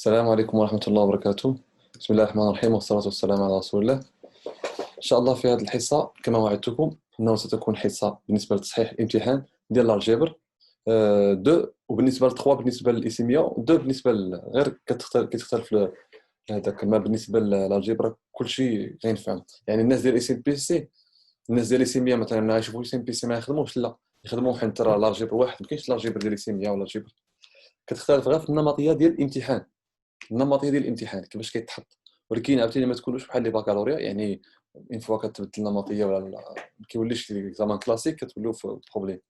السلام عليكم ورحمة الله وبركاته. بسم الله الرحمن الرحيم والصلاة والسلام على رسول الله. إن شاء الله في هذه الحصة كما وعدتكم أنه ستكون حصة بالنسبة لتصحيح الامتحان ديال الألجبر 2 وبالنسبة ل 3 بالنسبة للإسيميا 2 بالنسبة غير كتختلف هذاك ما بالنسبة للألجبر كلشي غينفهم. يعني الناس ديال إس بي سي الناس ديال الإسيميا مثلا غيشوفوا إس بي سي ما يخدموش، لا يخدموا حيت راه الألجبر واحد، مكاينش الألجبر ديال الإسيميا ولا الألجبر، كتختلف غير في النمطية ديال الامتحان. النمطيه ديال الامتحان كيفاش كيتحط، ولكن عاوتاني ما تكونوش بحال لي باكالوريا. يعني اون فوا كتبدل النمطيه ولا ما كيوليش زعما كلاسيك كتوليو في بروبليم.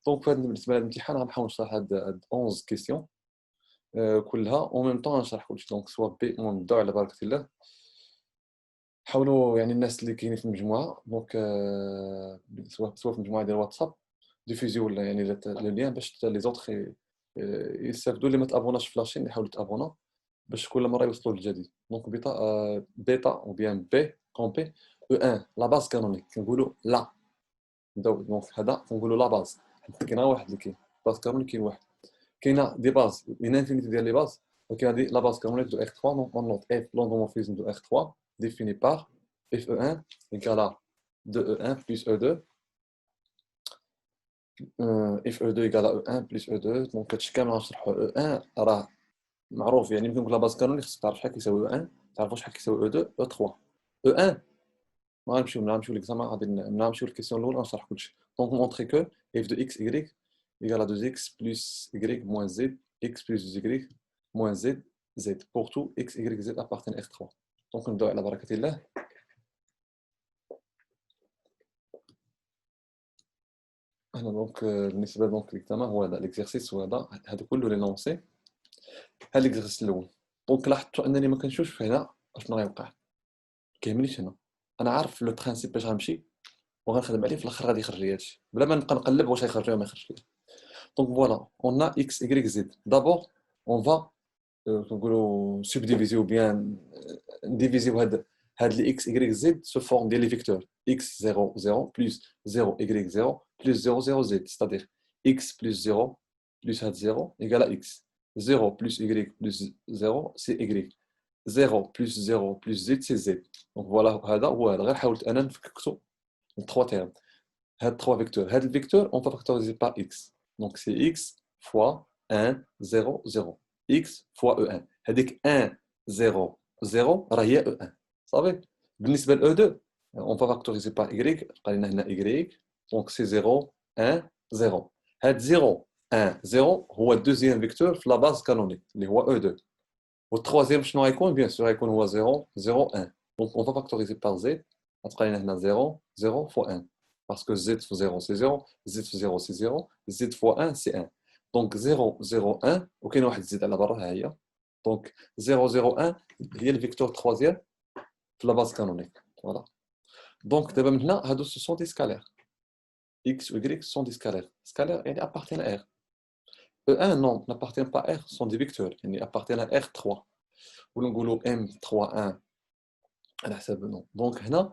دونك بالنسبه للامتحان غنحاول نشرح هاد 11 كيسيون كلها او ميم طون نشرح كلشي. دونك سوا بي ونبداو على بركه الله. حاولوا يعني الناس اللي كاينين في المجموعه دونك سوا في المجموعه ديال الواتساب ديفيزيو ولا يعني لو لين باش لي زوطخ يستافدوا. اللي ما تابوناش في لاشين يحاولوا تابونا باش كل مره يوصلوا للجديد. دونك بيتا او بيان بي كومبي او 1 لا باز كانونيك كنقولوا لا. دونك هذا كنقولوا لا باز، كاين واحد اللي كاين باز كانونيك، كاين واحد كاينه دي باز une infinité ديال لي باز، وكاين هذه لا باز كانونيك دو R3. دونك اون نوت اف l'endomorphisme de R3 défini par FE1 égale à 2E1 plus E2 FE2 égale à E1 plus E2. دونك هادشي كامل غنشرحو. E1 راه معروف، يعني يمكن نقول لا باز كانونيك خصك تعرف شحال كيساوي 1، تعرفوا شحال كيساوي او 2 او 3 او 1. ما غنمشيو ليكزامان، غادي نمشيو للكيسيون الاولى نشرح كلشي. دونك مونطري كو اف دو اكس ايغريك ايغال ا 2 اكس بلس ايغريك موان زد اكس بلس 2 ايغريك موان زد زد بور تو اكس ايغريك زد ابارتين ار 3. دونك نبداو على بركه الله. هنا دونك بالنسبه دونك ليكزامان هو هذا ليكزارسيس، هذا كله لي لونسي. هذا ليكزارسيس الاول. دونك لاحظتوا انني ما كنشوفش هنا اشنو غيوقع، كيهمنيش هنا. انا عارف لو برينسيپ باش غنمشي وغنخدم عليه، في الاخر غادي يخرج لي هادشي بلا ما نبقى نقلب واش غيخرج لي ولا ما يخرجش لي. دونك فوالا اون ا اكس ايغريك زد. دابور اون فا كنقولوا سوبديفيزيو بيان نديفيزيو هاد لي اكس ايغريك زد سو فورم ديال لي فيكتور اكس 0 0 بلس 0 ايغريك 0 بلس 0 0 زد، ستادير اكس بلس 0 بلس هاد 0 ايغال اكس 0 بلس ايغريك بلس 0 سي ايغريك 0 بلس 0 بلس زد سي زد. دونك فوالا هذا هو هذا. غير حاولت انا نفككتو trois termes. Had trois vecteurs. Had le vecteur, on va factoriser par x. Donc c'est x fois 1, 0, 0. X fois E1. هذيك 1, 0, 0 راه هي E1. صافي. بالنسبة ل E2, on va factoriser par y. قالنا هنا y. Donc c'est 0, 1, 0. هاد 0, 1, 0 هو الدوزيام فيكتور في لا باز كانونيك اللي هو E2. والتروازيام شنو غيكون؟ بيان سور غيكون هو 0, 0, 1. Donc on va factoriser par z. غتبقى لنا هنا 0, 0 fois 1. Parce que z fois 0 c'est 0, z fois 0 c'est 0, z fois 1 c'est 1. Donc 0, 0, 1 وكاين واحد زيد على برا ها هي. Donc 0, 0, 1 هي الفيكتور تروازيام في لا باز كانونيك. فوالا. دونك دابا من هنا هادو سو سون دي سكالير. x و y سون دي سكالير. سكالير يعني appartiennent à R. E1 non, n'appartient pas à R, sont des vecteurs, يعني appartiennent à R3. ولا نقولوا M31 على حساب نو. دونك هنا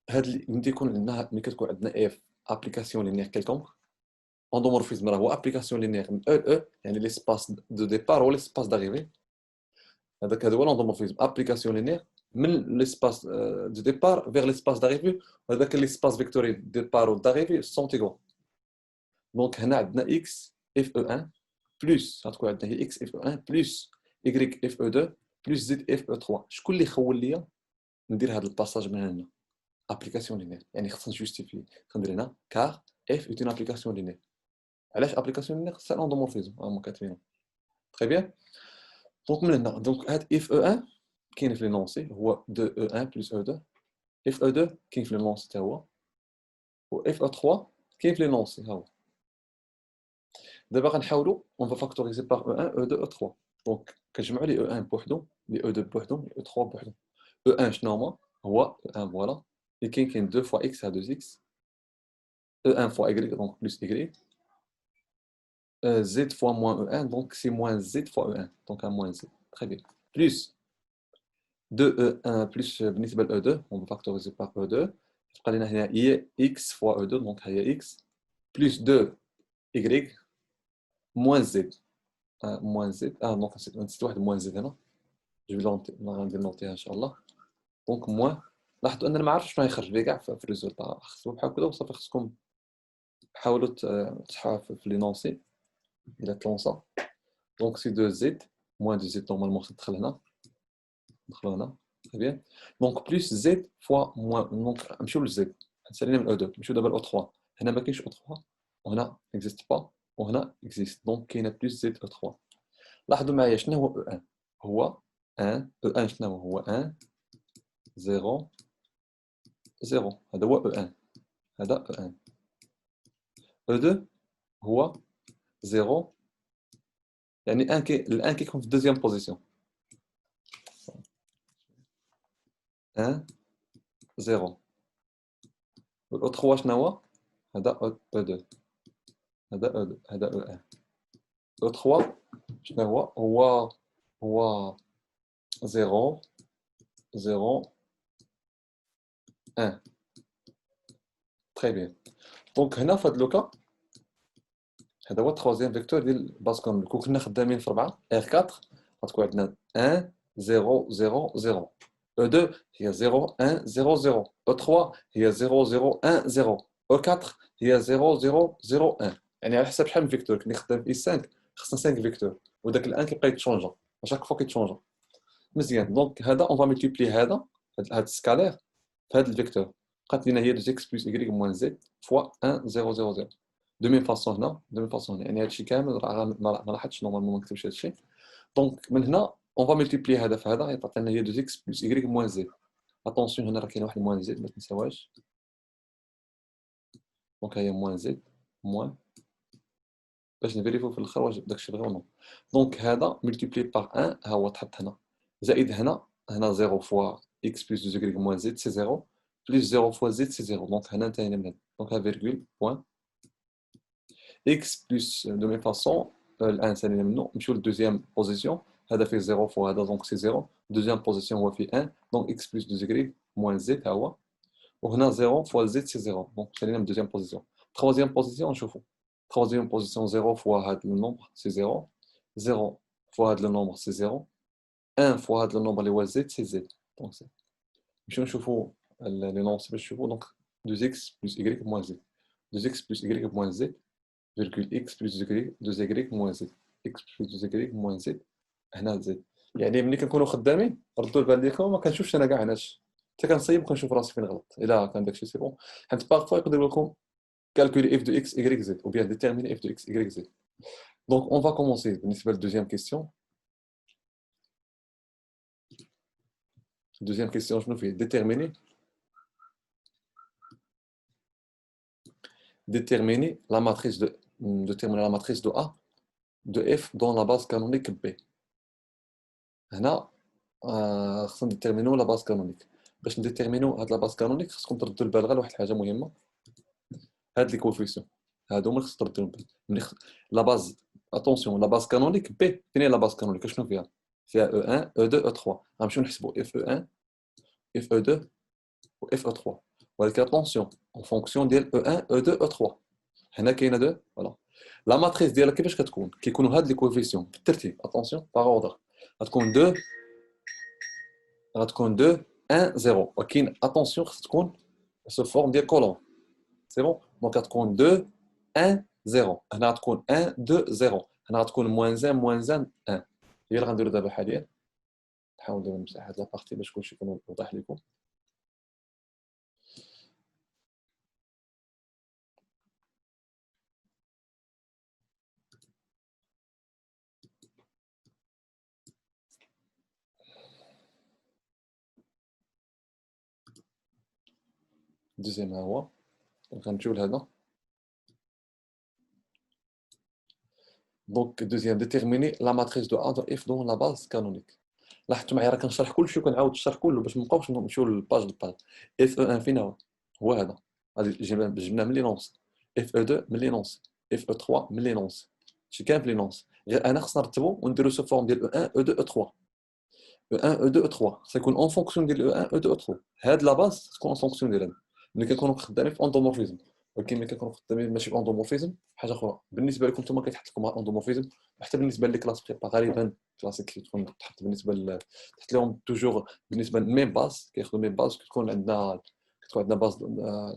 هاد اللي ملي يكون عندنا، ملي كتكون عندنا اف ابليكاسيون لينيير كيلكونك، اندومورفيزم راه هو ابليكاسيون لينيير من او او، يعني ليسباس دو ديبار و ليسباس داريفي. هذاك هو الاندومورفيزم، ابليكاسيون لينيير من ليسباس دو ديبار فيغ ليسباس داريفي، وهذاك ليسباس فيكتوري ديبار و داريفي سون ايغال. دونك هنا عندنا اكس اف او 1 بلس غتكون عندنا هي اكس اف او 1 بلس y اف او 2 بلس زد اف او 3. شكون اللي خول ليا ندير هذا الباساج من هنا؟ ابليكاسيون لينير، يعني خصنا نجوستيفي. كندير هنا كار اف اون ابليكاسيون لينير. علاش ابليكاسيون لينير؟ سي الاندومورفيزم هما كاتبينهم تري بيان. دونك من هنا دونك هاد اف او 1 كاين في لونسي هو 2 او 1 بلس او 2. اف او 2 كاين في لونسي حتى هو، و اف او 3 كاين في لونسي ها هو. دابا غنحاولوا اون فا فاكتوريزي بار او 1 او 2 او 3. دونك كنجمعوا لي او 1 بوحدو، لي او 2 بوحدو، لي او 3 بوحدو. او 1 شنو هما؟ هو او 1 فوالا اللي كاين 2 فوا اكس على 2 اكس، E1 fois Y, donc plus Y, Z fois moins E1, donc c'est moins Z fois E1, donc un moins Z. Très bien. Plus 2E1 plus بالنسبة ل E2, on va factoriser par E2. تبقى لنا هنا هي X fois E2, donc هي X, plus 2Y, moins Z. Moins Z, donc نسيت واحد moins Z هنا. جو غندير نوتيها ان شاء الله. دونك موان، لاحظوا اننا ما عرفتش شنو غيخرج لي كاع في الريزولتا، خصو بحال هكا وصافي. خصكم تحاولوا تصحوا في لينونسي الى تلونسا. دونك سي 2 زد موان 2 زد نورمالمون خصك تدخل هنا، ندخلوا هنا très bien. دونك بلس زد فوا موان. دونك نمشيو لزد، سالينا من او 2 نمشيو دابا ل او 3. هنا ما كاينش او 3 وهنا اكزيست با وهنا اكزيست، دونك كاينه بلس زد او 3. لاحظوا معايا شنو هو او 1. هو 1 او 1 شنو هو 1 0 0. هذا هو او 1، هذا او 1. او 2 هو 0، يعني الان كيكون في الدوزيام بوزيسيون 1 0. والاو 3 شنو هو؟ هذا او 2، هذا او 2، هذا او 1. او 3 شنو هو 0 0 1. تري بيان. دونك هنا في هذا لوكا هذا هو التروازيام فيكتور ديال باسكون. كون كنا خدامين في 4 R4 غتكون عندنا 1 0 0 0. او 2 هي 0 1 0 0. او 3 هي 0 0 1 0. او 4 هي 0 0 0 1. يعني على حسب شحال من فيكتور كني خدام في 5 خصنا 5 فيكتور، وداك الان كيبقى يتشونجا اشاك فوا كيتشونجا. مزيان. دونك هذا اون فا ملتيبلي هذا السكالير في هذا الفيكتور. بقات لينا هي 2 اكس بلس y موان زد فوا 1 0 0 0. دو ميم فاسون هنا، دو ميم فاسون هنا. يعني هادشي كامل راه ما لاحظتش نورمالمون ما كتبتش هادشي. دونك من هنا اون فا ملتيبلي هذا في هذا غيعطي لنا هي 2 اكس بلس y موان زد. اتونسيون هنا راه كاين واحد موان زد ما تنساوهاش. دونك هي موان زد موان باش نفيريفيو في الاخر واش داكشي فري نو. دونك هذا ملتيبلي باغ 1 ها هو تحط هنا، زائد هنا 0 فوا x بلس 2 y موان زد سي 0 بلس 0 فوا زد سي 0. دونك هنا انتهينا من هنا. دونك ها فيرغول بوان x بلس دو ميم فاسون الان سالينا منه نمشيو للدوزيام بوزيسيون. هذا فيه 0 فوا هذا دونك سي 0. دوزيام بوزيسيون هو فيه 1 دونك x بلس 2 y موان زد ها هو. وهنا 0 فوا زد سي 0. دونك سالينا من دوزيام بوزيسيون. تروازيام بوزيسيون نشوفو. Troisième position 0 fois le nombre, c'est 0. 0 fois le nombre, c'est 0. 1 fois le nombre, les z, c'est z. Donc, c'est. Je vais les nombres, c'est donc 2x plus y moins z. 2x plus y moins z, virgule x plus 2y moins z. x plus 2y moins z. هنا z. يعني ملي كنكونوا خدامين ردوا البال ديالكم ما كنشوفش انا كاع هناش. حتى كنصيب كنشوف راسي فين غلط. الا كان داكشي سي بون. حيت باغ فوا يقدر لكم calculer f de x, y, z, ou bien déterminer f de x, y, z. Donc, on va commencer la deuxième question. Deuxième question, je nous fais déterminer la matrice de A de f dans la base canonique B. هنا خصنا نديتيرمينو لا باز كانونيك. باش نديتيرمينو هاد لا باز كانونيك خصكم تردوا البال غير لواحد الحاجه مهمه. هاد لي كوفيسيون هادو هما خصك تردوا البال ملي لا باز. اتونسيون لا باز كانونيك بي فين هي لا باز كانونيك شنو فيها؟ فيها او 1 او 2 او 3. غنمشيو نحسبوا اف او 1 اف او 2 و اف او 3. ولكن اتونسيون اون فونكسيون ديال او 1 او 2 او 3. هنا كاينه 2 فوالا. لا ماتريس ديالها كيفاش كتكون؟ كيكونوا هاد لي كوفيسيون بالترتيب. اتونسيون باغ اوردر. غتكون 2 1 0. ولكن اتونسيون خص تكون سو فورم ديال كولون. سي بون. دونك غتكون 2 1 0. هنا غتكون 1 2 0. هنا غتكون موان 1 موان 1 هي اللي غنديرو دابا حاليا. نحاول دابا نمسح هاد لابارتي باش كلشي يكون واضح لكم. دوزيام ها هو. غنمشيو لهذا. دونك دوزيام ديتيرميني لا ماتريس دو A دو F دون لا باز كانونيك. لاحظتوا معايا راه كنشرح كلشي وكنعاود الشرح كله باش ما نبقاوش نمشيو للباج للباج. اف او 1 فين هو هذا. غادي جبناه من لي نونس. اف او 2 من لي نونس. اف او 3 من لي نونس. شي كان في لي نونس. غير انا خصنا نرتبو ونديرو سو فورم ديال او 1 او 2 او 3. او 1 او 2 او 3 سيكون اون فونكسيون ديال او 1 او 2 او 3. هاد لا باز تكون اون فونكسيون ديال هاد. ملي كنكونوا خدامين في اندومورفيزم. ولكن ملي كنكونوا خدامين ماشي في اندومورفيزم حاجه اخرى. بالنسبه لكم نتوما كيتحط لكم اندومورفيزم حتى بالنسبه لي كلاس بريبا غالبا كلاسيك اللي تكون تحط بالنسبه تحط لهم توجور بالنسبه للميم باز كياخذوا ميم باز كتكون عندنا باز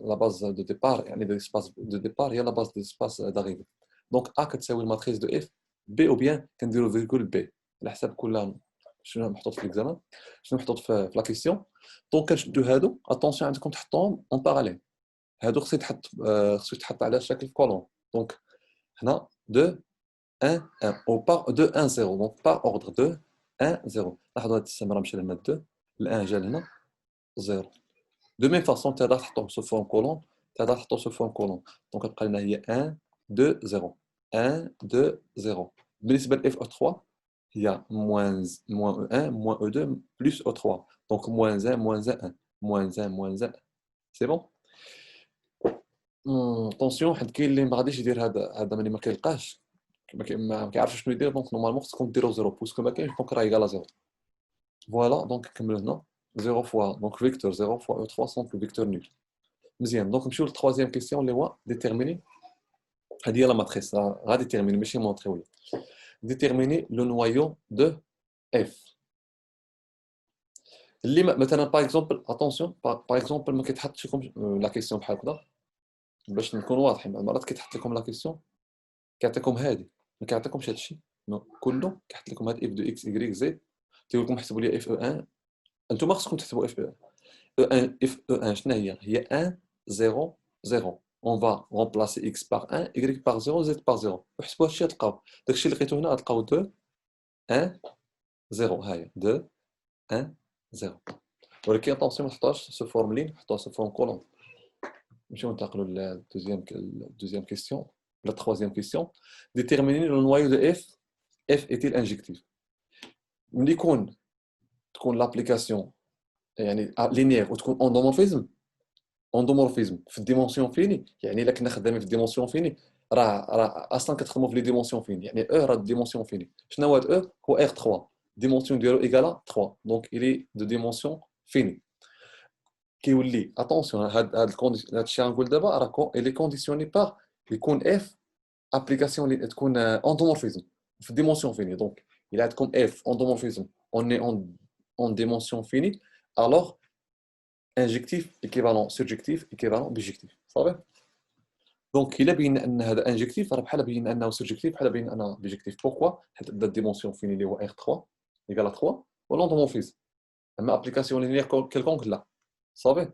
لا باز دو ديبار يعني دو سباس دو ديبار هي لا باز دو سباس داريفي دونك ا كتساوي الماتريس دو اف بي او بيان كنديروا فيرغول بي على حساب كل شنو محطوط في الاكزامان شنو محطوط في لا كيسيون دونك كنشدوا هادو اتونسيون عندكم تحطوهم اون باراليل هادو خصو يتحط على شكل كولون دونك هنا 2 1 1 او بار 2 1 0 دونك بار اوردر 2 1 0 لاحظوا هاد السمره مشى لنا 2 ال1 جا لهنا 0 دو ميم فاصون تقدر تحطوهم سو فورم كولون تقدر تحطو سو فورم كولون دونك تبقى لنا هي 1 2 0 1 2 0 بالنسبه ل اف او 3 هي موان 1 موان او 2 بلس او 3 دونك موان 1 موان 1 موان 1 موان 1 سي بون طونسيون حيت كاين اللي ما غاديش يدير هذا ملي ما كيلقاش ما كيعرفش شنو يدير دونك نورمالمون خصكم ديروا 0 بوسكو ما كاينش دونك راه ايكال 0 فوالا دونك نكملوا هنا 0 فوا دونك فيكتور 0 فوا او 3 دونك الفيكتور نول مزيان دونك نمشيو للتروازيام كيسيون اللي هو ديتيرميني هذه هي لا ماتريس غادي ديتيرميني ماشي مونطريو ديتيرميني لو نوايو دو اف اللي مثلا باغ اكزومبل اتونسيون باغ اكزومبل ما كيتحطش لكم لا كيسيون بحال هكذا باش نكونوا واضحين مرات كيتحط لكم لا كيسيون كيعطيكم هذه ما كيعطيكمش هذا الشيء كله كيحط لكم هاد اف دو اكس اي زد تيقول لكم حسبوا لي اف او 1 انتم خصكم تحسبوا اف او 1 اف او 1 شنو هي 1 0 0 on va remplacer x par 1 y par 0 z par 0 وحسبوا هادشي تلقاو داكشي اللي لقيتو هنا تلقاو 2 1 0 ها هي 2 1 0 ولكن طونسيون ما تحطوهاش سو فورملين حطوها سو فورم كولون نمشيو ننتقلوا للدوزيام كيسيون la troisième question déterminer le noyau de f f est-il injectif ملي تكون لابليكاسيون يعني لينيير وتكون اندومورفيزم في الديمونسيون فيني يعني الا كنا خدامين في الديمونسيون فيني راه اصلا كتخدموا في لي ديمونسيون فيني يعني او راه ديمونسيون فيني شنو هو هذا او هو ار 3 ديمونسيون ديالو ايكالا 3 دونك الي دو ديمونسيون فيني كيولي اتونسيون هاد الشيء غنقول دابا راه الي كونديسيوني باغ يكون اف ابليكاسيون اللي تكون اندومورفيزم في الديمونسيون فيني دونك الا عندكم اف اندومورفيزم اون اون ديمونسيون فيني الوغ انجكتيف ايكيفالون سيرجكتيف ايكيفالون بيجكتيف صافي دونك الا بين ان هذا انجكتيف راه بحال بين انه سيرجكتيف بحال بين انه بيجكتيف بوركوا حيت دا ديمونسيون فيني اللي هو ار 3 ايكال 3 ولوندومورفيزم اما ابليكاسيون لينيير كيلكونك لا صافي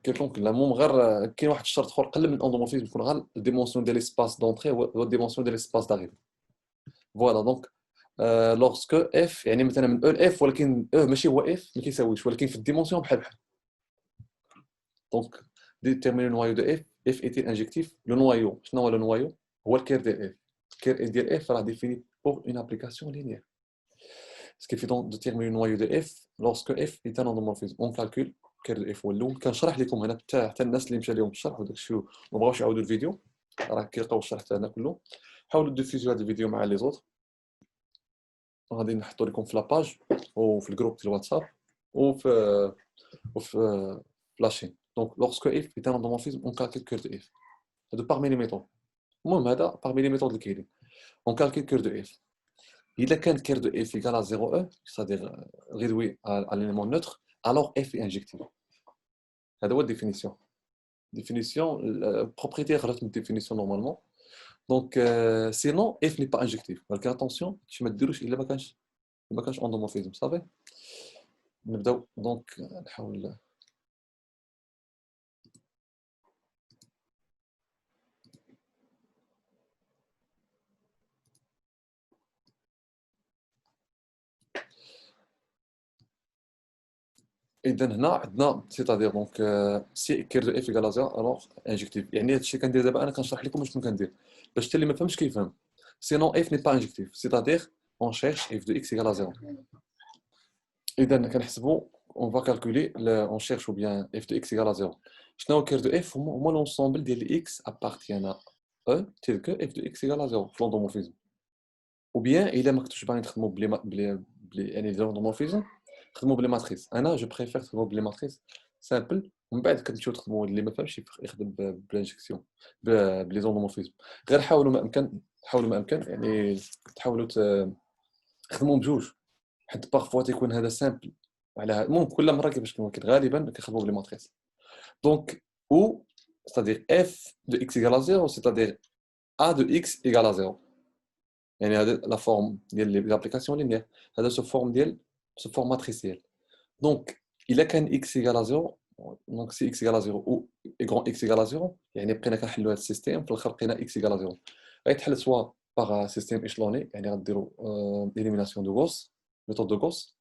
كيلكونك لا المهم غير كاين واحد الشرط اخر قل من الاندومورفيزم يكون غير الديمونسيون ديال ليسباس دونطري هو الديمونسيون ديال ليسباس داريفي فوالا دونك لوغسكو اف يعني مثلا من او لاف ولكن او ماشي هو اف ما كيساويش ولكن في الديمونسيون بحال دونك déterminer le noyau de f f est-il injectif le noyau شنو هو le noyau هو الكير ديال f الكير ديال f راه défini pour une application linéaire ce qui fait donc déterminer le noyau de f lorsque f est un endomorphisme on calcule الكير ديال f هو الاول كنشرح لكم هنا حتى الناس اللي مشى لهم الشرح وداك الشيء ما بغاوش يعاودوا الفيديو راه كيلقاو الشرح تاعنا كله حاولوا ديفيزيو هذا الفيديو مع لي زوت غادي نحطوا لكم في لاباج وفي الجروب ديال الواتساب وفي لاشين دونك lorsque f est un endomorphisme on calcule cœur de f هادو parmi les méthodes المهم هذا parmi les méthodes اللي كاينين on calcule cœur de f اذا كان cœur de f égal à 0 e c'est-à-dire réduit à l'élément neutre alors f est injectif هذا هو الديفينيسيون définition propriétaire غلط من définition normalement donc sinon f n'est pas injectif ولكن attention شي ما ديروش الا ما كانش endomorphisme صافي نبداو دونك نحاول اذا هنا عندنا سيتادير دونك سي كير دو اف ايكال 0 الوغ انجكتيف يعني هذا الشيء كندير دابا انا كنشرح لكم شنو كندير باش حتى اللي ما فهمش كيفهم سينون اف ني با انجكتيف سيتادير اون شيرش اف دو اكس ايكال 0 اذا كنحسبوا اون فا كالكولي اون شيرش او بيان اف دو اكس ايكال 0 شنو هو كير دو اف هما لونسومبل ديال لي اكس ابارتيان ا تيل كو اف دو اكس ايكال 0 في لوندومورفيزم ou bien الا ما كنتوش باغيين تخدموا بلي يعني لوندومورفيزم خدموا بلي ماتريس انا جو بريفير تخدموا بلي ماتريس سامبل ومن بعد كتمشيو تخدموا اللي ما فهمش يخدم بلانجكسيون بلي زوندومورفيزم غير حاولوا ما امكن تحاولوا ما امكن يعني تحاولوا تخدموا بجوج، حيت بارفوا تيكون هذا سامبل على المهم كل مره كيفاش كنقول لك غالبا كنخدموا بلي ماتريس. دونك او c'est-à-dire f de x égale à 0 c'est-à-dire a de x égale à 0 يعني هذا لا فورم ديال لابليكاسيون لينيير هذا سو فورم ديال سو فورم ماتريسيال. دونك الا كان x égale à 0 دونك سي x égale à 0 او grand x égale à 0 يعني بقينا كنحلوا هذا السيستيم في الاخر لقينا x égale à 0 غيتحل سوا باغ سيستيم ايشلوني يعني غديروا اليميناسيون دو غوس ميثود دو غوس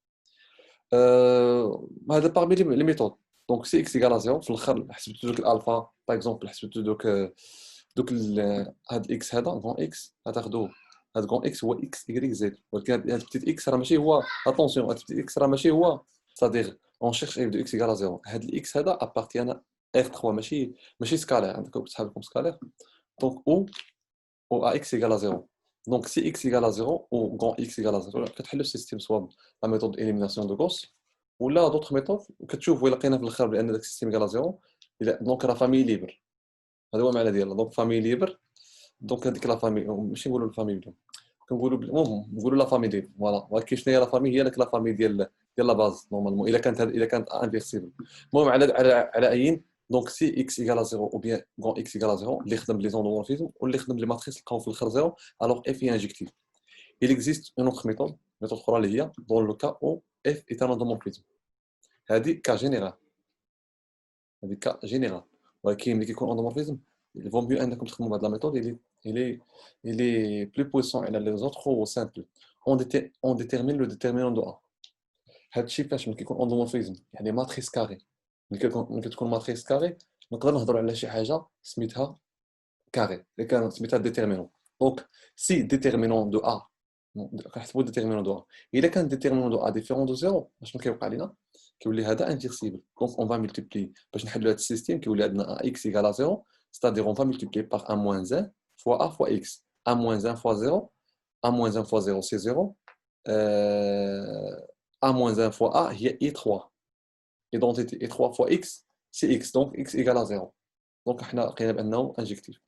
هذا باغمي لي ميثود. دونك سي اكس ايكال 0 في الاخر حسبت دوك الالفا باغ اكزومبل حسبت دوك هاد الاكس هذا غون اكس غتاخذوا هاد غون اكس هو اكس ايكغيك زد ولكن هاد بتيت اكس راه ماشي هو اتونسيون هاد بتيت اكس راه ماشي هو صادير اون شيرش اف دو اكس ايكال 0 هاد الاكس هذا ابارتيان ار 3 ماشي سكالير عندكم صحابكم سكالير. دونك او ا اكس ايكال 0 دونك سي اكس ايكال 0 او غون اكس ايكال 0 كتحل السيستيم سوا لا ميثود اليميناسيون دو غوس ولا دوطخ ميثود وكتشوفوا الا لقينا في الاخر بان داك السيستيم ايكال 0 دونك راه فامي ليبر. هذا هو المعنى ديالها دونك فامي ليبر. دونك هذيك لا فامي ماشي نقولوا الفامي بلي كنقولوا المهم نقولوا لا فامي ديال فوالا ولكن شنو هي لا فامي هي داك لا فامي ديال لا باز نورمالمون الا كانت انفيرسيبل. المهم على ايين دونك سي اكس ايكال 0 او بيان غون اكس ايكال 0 اللي خدم لي زوندومورفيزم واللي خدم لي ماتريس لقاو في الاخر 0 الوغ اف هي انجكتيف. il existe une autre méthode اخرى اللي هي dans le cas où f est un endomorphisme. هذه كا جينيرال هذه كا جينيرال ولكن ملي كيكون اندومورفيزم il vaut mieux انكم تخدموا بهذه لا ميثود il est plus puissant على les autres ou simple. On détermine le déterminant de A. هذا الشيء فاش ملي كيكون اندومورفيزم يعني ماتريس كاري ملي كتكون ماتريس كاري نقدر نهضروا على شي حاجه سميتها كاري اللي كانت سميتها ديتيرمينون. دونك سي ديتيرمينون دو A كنحسبوا ديتيرمينون دو A الا كان ديتيرمينون دو A ديفيرون دو زيرو شنو كيوقع لينا كيولي هذا انفيرسيبل. دونك اون فا ملتيبلي باش نحلوا هذا السيستيم كيولي عندنا x égale à 0 c'est-à-dire on va multiplier par a moins 1 fois a fois x. a moins 1 fois 0 a moins 1 fois 0 c'est 0 a moins 1 fois a هي i3 identité i3 fois x c'est x donc x égale à 0 دونك حنا لقينا بانه انجكتيف.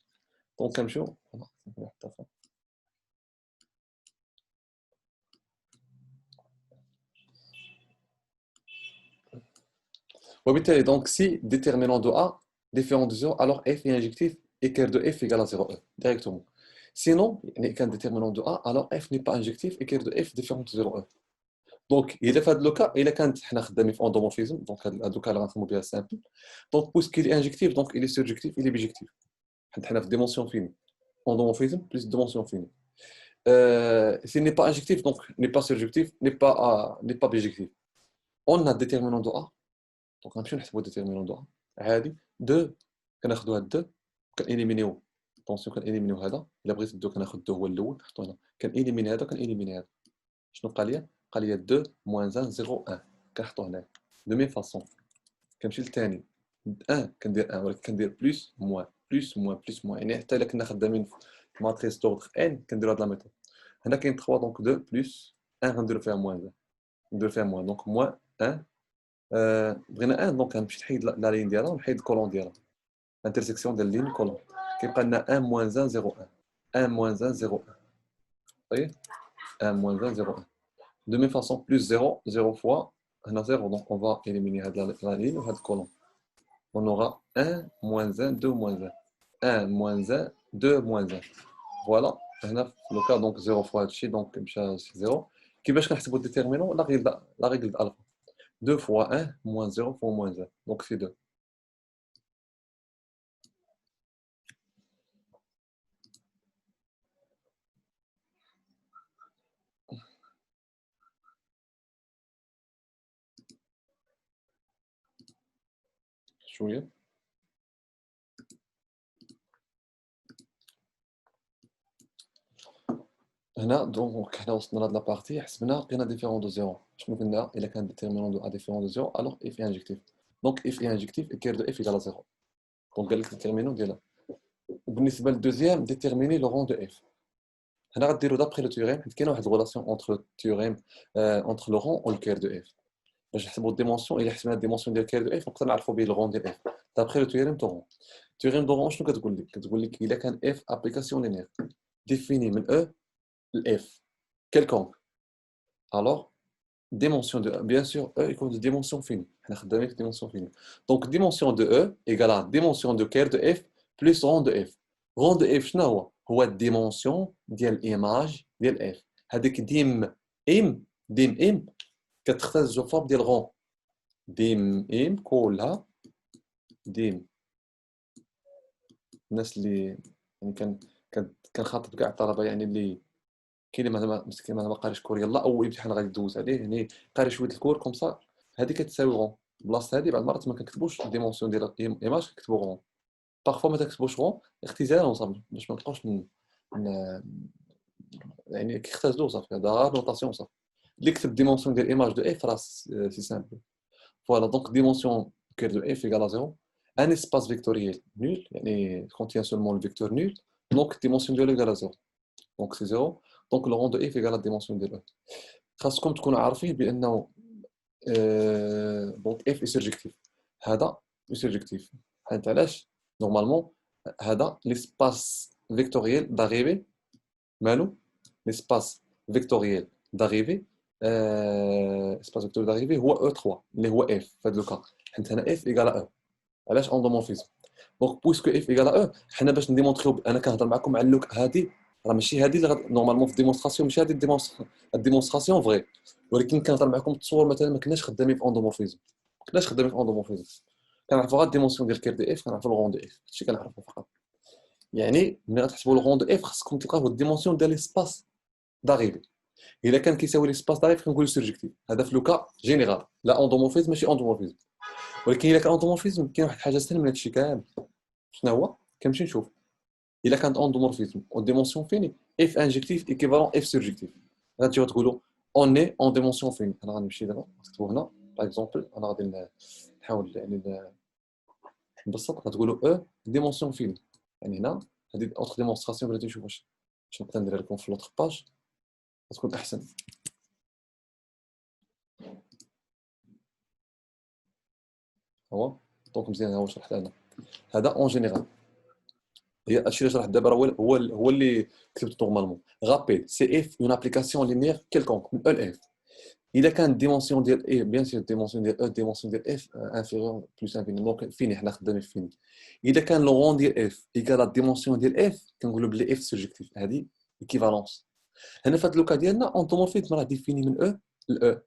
دونك كنمشيو وبالتالي donc si déterminant de A différent de 0 alors f est injectif et curl de f égale à 0 directement. Sinon يعني كان déterminant de A alors f n'est pas injectif et curl de f différent de 0 دونك الا في هذا لوكا الا كانت حنا خدامين في اندومورفيزم دونك هذوك اللي غنخدموا بها سامبل دونك بويسكي لي انجكتيف دونك الي سيرجكتيف الي بيجكتيف حيت حنا في ديمونسيون فيني endomorphisme plus dimension finie. S'il n'est pas injectif, donc n'est pas surjectif, n'est pas bijectif. On a déterminant de A, donc on a déterminant de A. عادي 2 كناخذوا هاد 2 كنإليمينيو طونسيون كنإليمينيو هذا الا بغيت 2 كناخذ 2 هو الاول نحطو هنا كنإليميني هذا كنإليميني هذا شنو بقى ليا؟ بقى ليا 2 موان 1 0 1 كنحطو هنا دو ميم فاصون كنمشي للثاني 1 كندير 1 ولكن كندير بلس موان بلس موان بلس موان يعني حتى الا كنا خدامين في ماتريس دوردر ان كنديروا هاد لا ميثود. هنا كاين 3 دونك 2 بلس 1 غنديروا فيها موان 1 نديروا فيها موان دونك موان 1 بغينا 1 دونك غنمشي نحيد لا لين ديالها ونحيد الكولون ديالها انترسيكسيون ديال لين كولون كيبقى لنا 1 موان 1 0 1 1 موان 1 0 1 طيب 1 موان 1 0 1 de même façon plus 0 0 fois هنا 0 donc on va éliminer هاد la ligne وهاد الكولون on aura 1 moins 1 2 moins 1 1 moins 1 2 moins 1 voilà هنا في لو كا دونك 0 fois هادشي دونك مشى 0 كيفاش كنحسبوا الديتيرمينون لا ريغل الفا 2 fois 1 moins 0 fois moins 1 donc c'est 2. شويه هنا دونك حنا وصلنا لهاد لابارتي حسبنا لقينا ديفيرون دو زيرو شنو قلنا الا كان ديتيرمينون دو ا ديفيرون دو زيرو الوغ اف اي انجكتيف دونك اف اي انجكتيف كير دو اف ايكال زيرو دونك قال لك ديتيرمينون ديالها. وبالنسبه للدوزيام ديتيرميني لو رون دو اف هنا غديروا دابخي لو تيوريم حيت كاينه واحد الريلاسيون اونتر لو تيوريم اونتر لو رون و الكير دو اف باش نحسبوا الديمونسيون الا حسبنا الديمونسيون ديال الكير دو اف نقدر نعرفوا به لو رون ديال اف دابخي لو تيوريم دو رون. تيوريم دو رون شنو كتقول لك؟ كتقول لك الا كان اف ابليكاسيون لينير défini من E F quelconque. Alors, dimension de E, bien sûr, E égale de dimension finie. On a خدامين في dimension finie. Donc, dimension de E égale à dimension de كير de F plus rang de F. Rang de F شنو هو؟ هو الديمونسيون ديال الإيماج ديال F. هذيك ديم كتختار جو فورم ديال رون. ديم كلها ديم. الناس اللي يعني كنخاطب كاع الطلبه يعني اللي كاين اللي مسكين ما قاريش كور يلاه اول امتحان غادي دوز عليه يعني قاري شويه الكور كوم سا هذه كتساوي غون. بلاصه هذه بعض المرات ما كنكتبوش الديمونسيون ديال ايماج كنكتبو غون. بارفو ما تكتبوش غون اختزال صافي باش ما نبقاوش يعني كيختزلوا صافي هذا غير نوطاسيون صافي. اللي كتب ديمونسيون ديال ايماج دو اف راه سي سامبل. فوالا دونك ديمونسيون كير دو اف ايكال ا 0 ان اسباس فيكتوريال نول يعني contient seulement le vecteur nul donc dimension ديالو ايكال ا 0 دونك سي 0 دونك لو روند دو اف ايكال لا ديمونسيون ديال او. خاصكم تكونوا عارفين بانه دونك اف سيرجيكتيف هذا سيرجيكتيف حيت علاش نورمالمون هذا ليسباس فيكتوريال داريفي مالو ليسباس فيكتوريال داريفي اسباس فيكتوريال داريفي هو او 3 اللي هو اف في هذا لوكا حيت هنا اف ايكال او. علاش اندومورفيزم دونك بويسكو اف ايكال او حنا باش نديمونطريو انا كنهضر معكم على اللوك هذه راه ماشي هذه اللي نورمالمون في الديمونستراسيون ماشي هذه الديمونستراسيون فغي ولكن كنهضر معكم التصور مثلا ما كناش خدامين في اندومورفيزم ما كناش خدامين في اندومورفيزم كنعرفوا غير الديمونسيون ديال كير دي اف كنعرفوا الغون دو اف هادشي كنعرفوا فقط. يعني ملي غتحسبوا الغون دو اف خصكم تلقاو الديمونسيون ديال ليسباس داريفي. الا كان كيساوي ليسباس داريفي كنقولوا سيرجيكتيف هذا في لوكا جينيرال لا اندومورفيزم ماشي اندومورفيزم. ولكن الا كان اندومورفيزم كاين واحد الحاجه سهله من هادشي كامل. شنو هو كنمشي نشوف الا كانت اندومورفيزم او ديمونسيون فيني اف انجكتيف ايكيفالون اف سيرجيكتيف غتجيو تقولوا اون اي اون ديمونسيون فيني. انا غنمشي دابا نكتبو هنا باغ اكزومبل انا غادي نحاول يعني نبسط غتقولوا او ديمونسيون فيني يعني هنا هذه اوتر ديمونستراسيون بغيتو نشوف واش نقدر ندير لكم في لوطر باج غتكون احسن. هو دونك مزيان ها هو شرحت انا هذا اون جينيرال هي هادشي اللي شرحت دابا هو اللي كتبت نورمالمون غابيل سي اف اون ابليكاسيون لينيير كيلكونك من ال اف. الا كانت ديمونسيون ديال اي بيان سور ديمونسيون ديال او ديمونسيون ديال اف انفيريور بلوس انفيني دونك فيني حنا خدامين في فيني. الا كان لو غون ديال اف ايكال ديمونسيون ديال اف كنقولوا بلي اف سوبجيكتيف هذه ايكيفالونس. هنا في هذا لوكا ديالنا اونتومورفيزم راه ديفيني من او ل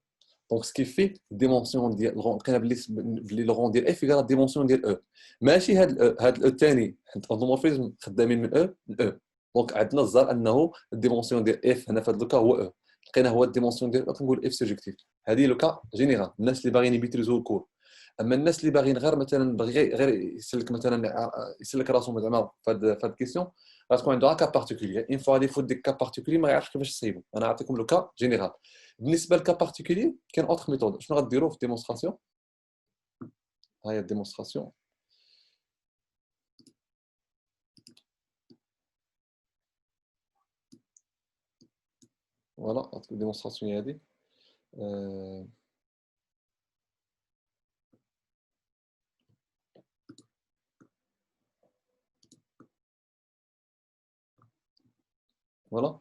دونك سكي في ديمونسيون ديال لقينا بلي لو غون ديال اف ايكال ديمونسيون ديال او ماشي هذا الاو الثاني حيت الاندومورفيزم خدامين من او ل دونك عندنا الزار انه الديمونسيون ديال اف هنا في هذا لوكا هو او لقينا هو الديمونسيون ديال او كنقول اف سوبجيكتيف. هذه لوكا جينيرال الناس اللي باغيين يبيتريزو الكور. اما الناس اللي باغيين غير مثلا باغي غير يسلك مثلا يسلك راسو زعما في هذا الكيسيون غتكون عنده كا بارتيكولير اون فوا يفوت ديك كا بارتيكولير ما يعرفش كيفاش تصيبو. انا نعطيكم لو كا جينيرال بالنسبه للكا بارتيكولير كاين اوتر ميثود شنو غديروا في الديمونستراسيون. ها هي الديمونستراسيون فوالا الديمونستراسيون هي هذه فوالا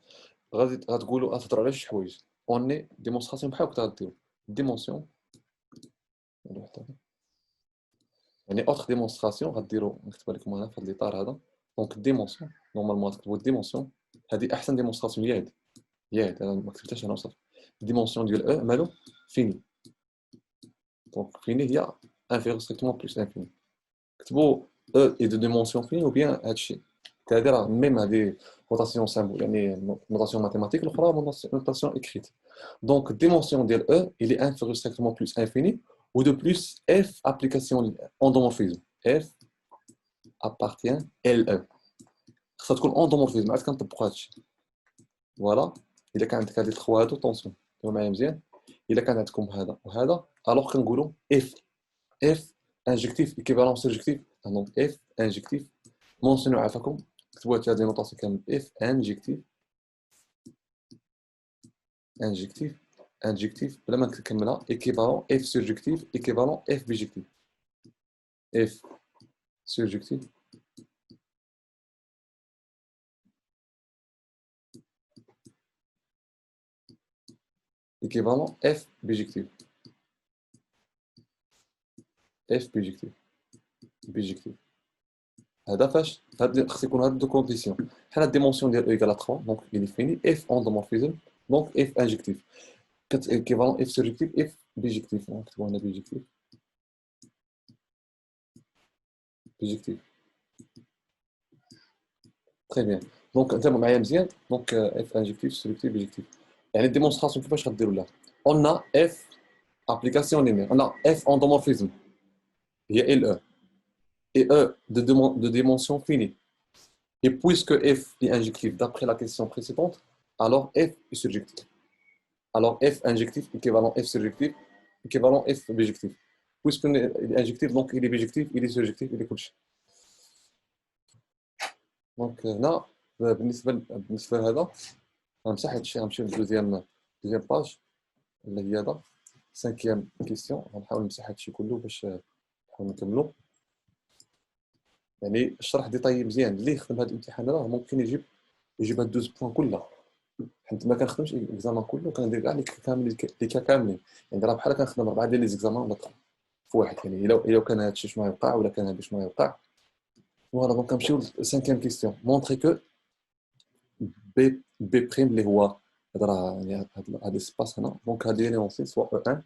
غتقولوا غتهضروا على شي حوايج اوني ديمونستراسيون بحال هكا غديروا ديمونسيون يعني اوتر ديمونستراسيون غديروا نكتبها لكم هنا في هذا الاطار هذا دونك ديمونسيون نورمالمون غتكتبوا ديمونسيون هذه احسن ديمونستراسيون هي هذه انا ما كتبتهاش انا وصافي ديمونسيون ديال او مالو فيني دونك فيني هي انفيريور ستريكتومون بلوس انفيني كتبوا او اي دو ديمونسيون فيني ou bien هادشي هذه راه ميم هذه نوتاسيون سامبل يعني نوتاسيون ماتيماتيك الاخرى نوتاسيون اكريت دونك الديمونسيون ديال او il est inférieur strictement plus infini ou de plus f application endomorphisme f appartient LE خاصها تكون اندومورفيزم عاد كنطبقوا هادشي فوالا. الا كان عندك هاد الخوا هادو طونسيون ديروا معايا مزيان الا كان عندكم هذا وهذا الوغ كنقولوا اف انجكتيف ايكيفالون سيرجكتيف دونك اف انجكتيف مونسيونو عافاكم كتبوا هاد لي نوطاسيون كامل اف انجكتيف بلا ما نكملها ايكيفالون اف سيرجكتيف ايكيفالون اف فيجكتيف اف سيرجكتيف équivalent F bijectif. F bijectif. Bijectif. هذا فاش خص يكون هاد دو كونديسيون بحال الديمونسيون ديال او ايكال 3 دونك il est fini f endomorphisme donc f injectif équivalent f surjectif f bijectif نكتبو هنا bijectif bijectif très bien دونك انتبهوا معايا مزيان دونك f injectif surjectif bijectif يعني الديمونستراسيون كيفاش غديروا لها on a f application linéaire on a f endomorphisme هي LE et E de dimension finie. Et puisque f est injectif d'après la question précédente, alors f est surjectif. Alors f injectif équivalent f surjectif équivalent f bijectif. Puisqu'il est injectif, donc il est bijectif, il est surjectif, il est كلشي. دونك هنا بالنسبه لهذا غنمسح هادشي غنمشي للدوزيام باج اللي هي هذا سانكيام كيستيون غنحاول نمسح هادشي كله باش نحاول نكملو. يعني الشرح ديطاي مزيان اللي يخدم هذا الامتحان راه ممكن يجيب هاد 12 بوان كلها حيت ما كنخدمش الاكزامان كله كندير كاع لي كا كاملين يعني راه بحال كنخدم 4 ديال لي زيكزامان ولا 3 في واحد يعني الا كان هادشي شنو غيوقع ولا كان هادشي شنو غيوقع. فوالا دونك كنمشيو للسانكيام كيستيون مونطري كو بي بريم اللي هو هذا راه يعني هذا السباس هنا دونك هذه لي اونسي سوا او 1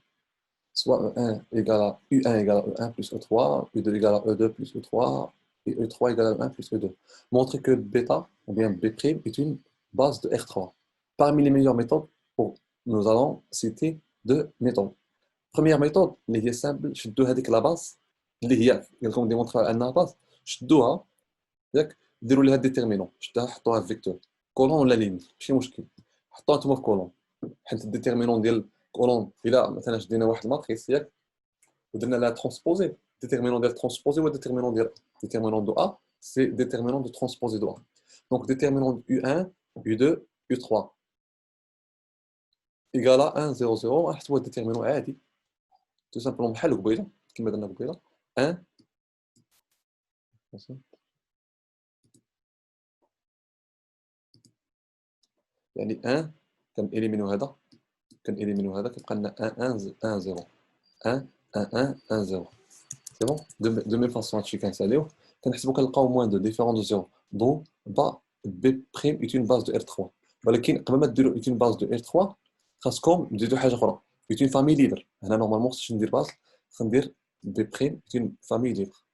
soit E1 égale à U1 égale à E1 plus E3, U2 égale à E2 plus E3, et E3 égale à E1 plus E2. Montrer que bêta, ou bien B' est une base de R3. Parmi les meilleures méthodes, nous allons citer deux méthodes. Première méthode, اللي هي simple, شدوا هذيك la base, اللي هي لكم démontrer أنها base, شدوها ياك ديروا لها ديتيرمينون، شدوها حطوها في فيكتور، كولون ولا لين ماشي مشكل، حطوها نتوما في كولون، حيت الديتيرمينون ديال كولون الا مثلا شدينا واحد الماتريس ياك ودرنا لها ترونسبوزي déterminant ديال ترونسبوزي هو déterminant de A c'est déterminant de transposé de A donc déterminant de U1 U2 U3 égale à 1 0 0 راح هو déterminant عادي tout simplement بحال قبيله كما درنا قبيله 1 يعني 1 كنإليمينو هذا كنإليمينو هذا كيبقى لنا 1 1 1 0 1 1 1 1 0 c'est bon de même façon هادشي كنساليوه كنحسبوا كنلقاو موان دو ديفيرون دو زيرو دو با بي بريم ايت اون باز دو ار 3 ولكن قبل ما ديروا ايت اون باز دو ار 3 خاصكم تزيدوا حاجه اخرى ايت اون فامي ليبر هنا نورمالمون خصني ندير باز خندير بي بريم ايت اون فامي ليبر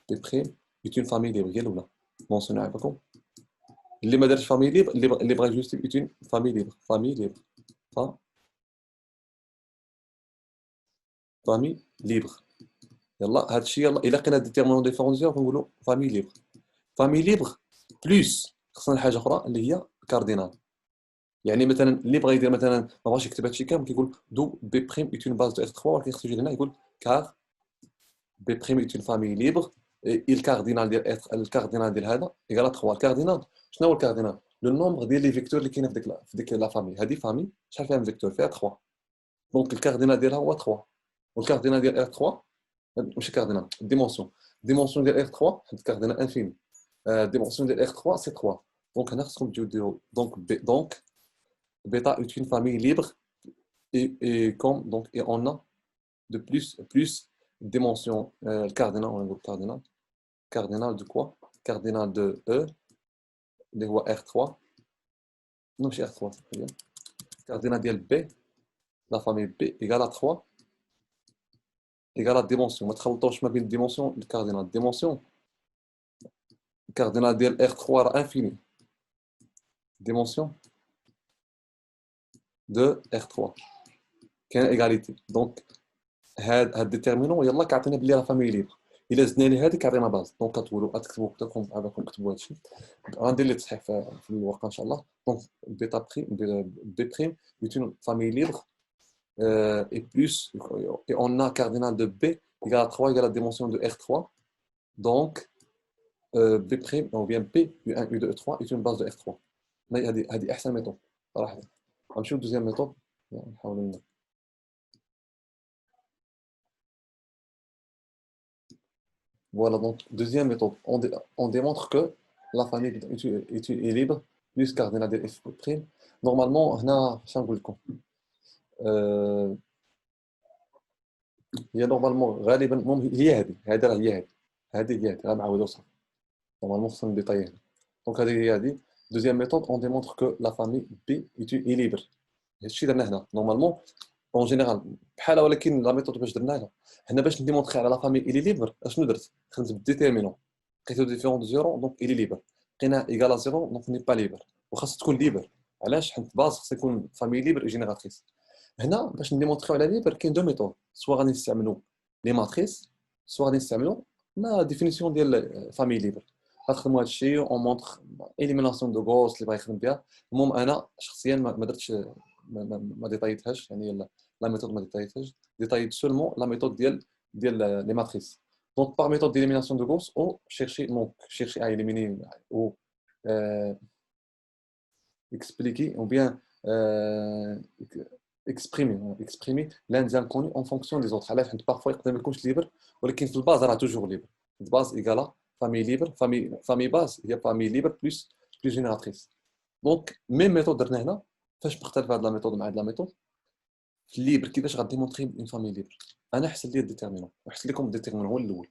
بي بريم ايت اون فامي ليبر هي الاولى مونسيوني عافاكم اللي ما دارش فامي ليبر اللي بغى جوست ايت اون فامي ليبر فامي ليبر فامي ليبر يلا هادشي يلا الا لقينا ديتيرمينون ديفيرونسيون كنقولوا فامي ليبر فامي ليبر بلوس خصنا حاجه اخرى اللي هي كاردينال يعني مثلا اللي بغى يدير مثلا ما بغاش يكتب هادشي كامل كيقول دو بي بريم ايت اون باز دو اف 3 ولكن خصو يجي هنا يقول كار بي بريم ايت اون فامي ليبر اي الكاردينال ديال الكاردينال ديال هذا ايكال 3 الكاردينال شنو هو الكاردينال لو نومبر ديال لي فيكتور اللي كاينه في ديك لا فامي هذه فامي شحال فيها فيكتور فيها 3 دونك الكاردينال ديالها هو 3 والكاردينال ديال ار 3 ماشي كاردينال ديمونسيون ديال ار 3 حيت كاردينال انفيني ديمونسيون ديال ار 3 سي 3 دونك هنا خصكم تجيو ديروا دونك bêta est une famille libre et comme donc et on a de plus dimension le cardinal on a le cardinal de quoi cardinal de E اللي هو R3 ماشي R3 c'est bien cardinal ديال B la famille B égale à 3 égale à dimension ما تخلطوش ما بين الديمونسيون والكاردينال الديمونسيون الكاردينال ديال R3 راه انفيني dimension de R3 كاين ايغاليتي دونك هاد ديتيرمينون يلا كيعطينا بلي لا فامي ليبر الا زدنا ليه هذيك كيعطينا باز دونك كتقولوا تكتبوا كتبكم عافاكم كتبوا هادشي غندير لي تصحيح في الورقه ان شاء الله دونك بيتا بريم بي بريم est une famille libre et plus et on a cardinal de B égale à 3 égale à la dimension de R3 donc B prime ou bien P U1 U2 U3 est une base de R3 هذه احسن ميثود صراحه غنمشيو للدوزيام ميثود نحاولوا Voilà, donc deuxième méthode, on démontre que la famille est libre, plus cardinal de f'. Normalement, هنا شنو نقول لكم آه، هي نورمالمون غالبا المهم هي هذه راه هي هذه غنعاودو صافي نورمالمون خصنا نديطاييها دونك هذه هي هذه دوزيام ميثود اون ديمونتر كو لا فامي بي اي ليبر هادشي درنا هنا نورمالمون اون جينيرال بحالها ولكن لا ميثود باش درناها هنا باش نديمونطري على لا فامي الي ليبر اشنو درت خدمت بالديتيرمينون لقيتو ديفيرون دو زيرو دونك الي ليبر لقينا ايكال زيرو دونك ني با ليبر وخاص تكون ليبر علاش حيت باز خص يكون فامي ليبر اي جينيراتريس هنا باش نديمونطريو على ليبر كاين دو ميثود سوا غادي نستعملو لي ماتريس سوا غادي نستعملو لا ديفينيسيون ديال فامي ليبر غنخدمو هادشي اون مونطخ اليميناسيون دو غوس اللي بغا يخدم بها المهم انا شخصيا ما درتش ما ديطايتهاش يعني لا ميثود ما ديطايتهاش ديطايت سولمون لا ميثود ديال لي ماتريس دونك باغ ميثود d'élimination de Gauss ou chercher à éliminer ou expliquer ou bien exprimer l'un des inconnus en fonction des autres علاش حيت parfois يقدر ما يكونش ليبر ولكن في الباز راه توجور ليبر الباز ايكالا فامي ليبر فامي باز هي فامي ليبر بلس جينيراتريس دونك ميم ميثود درنا هنا فاش مختلف هاد لا ميثود مع هاد لا ميثود في الليبر كيفاش غاديمونطري اون فامي ليبر انا حسن لي الديتيرمينون وحسن لكم الديتيرمينون هو الاول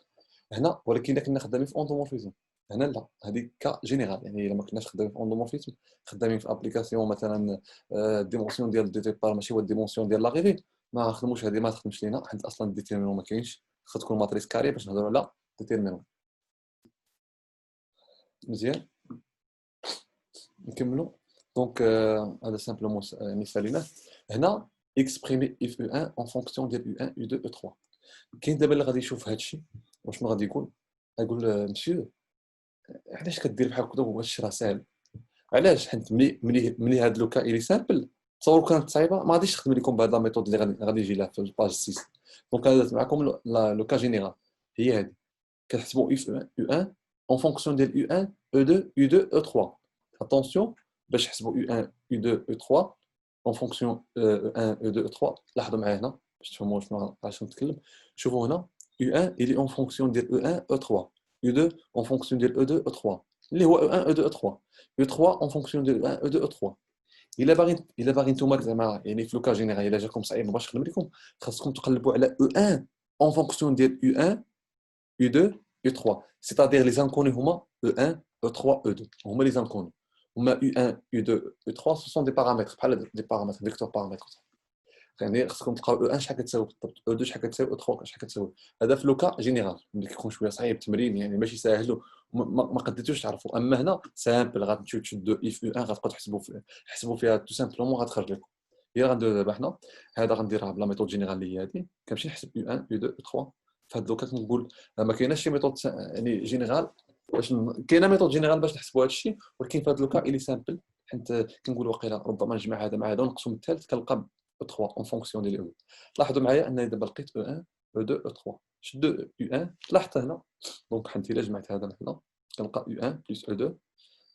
هنا ولكن الا كنا خدامين في اوندومورفيزم هنا لا هذه كا جينيرال يعني الا ما كناش خدامين في اوندومورفيزم خدامين في ابليكاسيون مثلا الديمونسيون ديال دي ديبار ماشي هو الديمونسيون ديال لاغيفي ما خدموش هذه ما تخدمش لينا حيت اصلا الديتيرمينون ما كاينش خصها تكون ماتريس كاري باش نهضروا على ديتيرمينون مزيان نكملوا دونك هذا سامبلومون يعني ساليناه هنا اكسبريمي اف او 1 اون فونكسيون ديال او 1 او 2 او 3 كاين دابا اللي غادي يشوف هذا الشيء وشنو غادي يقول غايقول مسيو علاش كدير بحال هكا وهذا الشيء راه ساهل علاش حيت ملي هاد لوكا الي سامبل تصوروا كانت صعيبه ما غاديش نخدم لكم بهذا الميثود اللي غادي يجي لها في الباج 6 دونك انا درت معكم لوكا جينيرال هي هذه كتحسبوا اف او 1 اون فونكسيون ديال او 1 او 2 او 2 او 3 اتونسيون باش نحسبوا او 1 او 2 او 3 اون فونكسيون او 1 او 2 او 3 لاحظوا معايا هنا باش تفهموا شنو علاش نتكلم شوفوا هنا او 1 il est en fonction ديال او 1 او 3 او 2 en fonction ديال او 2 او 3 اللي هو او 1 او 2 او 3 او 3 en fonction ديال او 1 او 2 او 3 الا باغي نتوما زعما يعني في لوكا جينيرال الا جاكم صعيب ما باش نخدم لكم خاصكم تقلبوا على او 1 en fonction ديال او 1 او 2 او 3 c'est-à-dire les inconnus هما او 1 او 3 او 2 هما les inconnus هما او 1 او 2 او 3 ce sont des paramètres بحال des paramètres vecteurs paramètres يعني خصكم تلقاو او 1 شحال كتساوي بالضبط او 2 شحال كتساوي او 3 شحال كتساوي هذا في لوكا جينيرال ملي كيكون شويه صعيب التمرين يعني ماشي ساهل ما قديتوش تعرفوا اما هنا سامبل غتمشيو تشدوا اف او 1 غتبقاو تحسبوا فيها تو سامبلومون غتخرج لكم هي غندير دابا حنا هذا غنديرها بلا ميثود جينيرال اللي هي هذه كنمشي نحسب او 1 او 2 او 3 في هاد لوكا كنقول ما كايناش شي ميثود يعني جينيرال باش كاينه ميثود جينيرال باش نحسبوا هذا الشيء ولكن في هاد لوكا الي سامبل حيت كنقول واقيلا ربما نجمع هذا مع هذا ونقسم الثالث كنلقى 3 en fonction ديال او لاحظوا معايا ان دابا لقيت او 1 او 2 او 3 شدوا او 1 لاحظت هنا دونك حنت الا جمعت هذا هنا كنلقى او 1 بلس او 2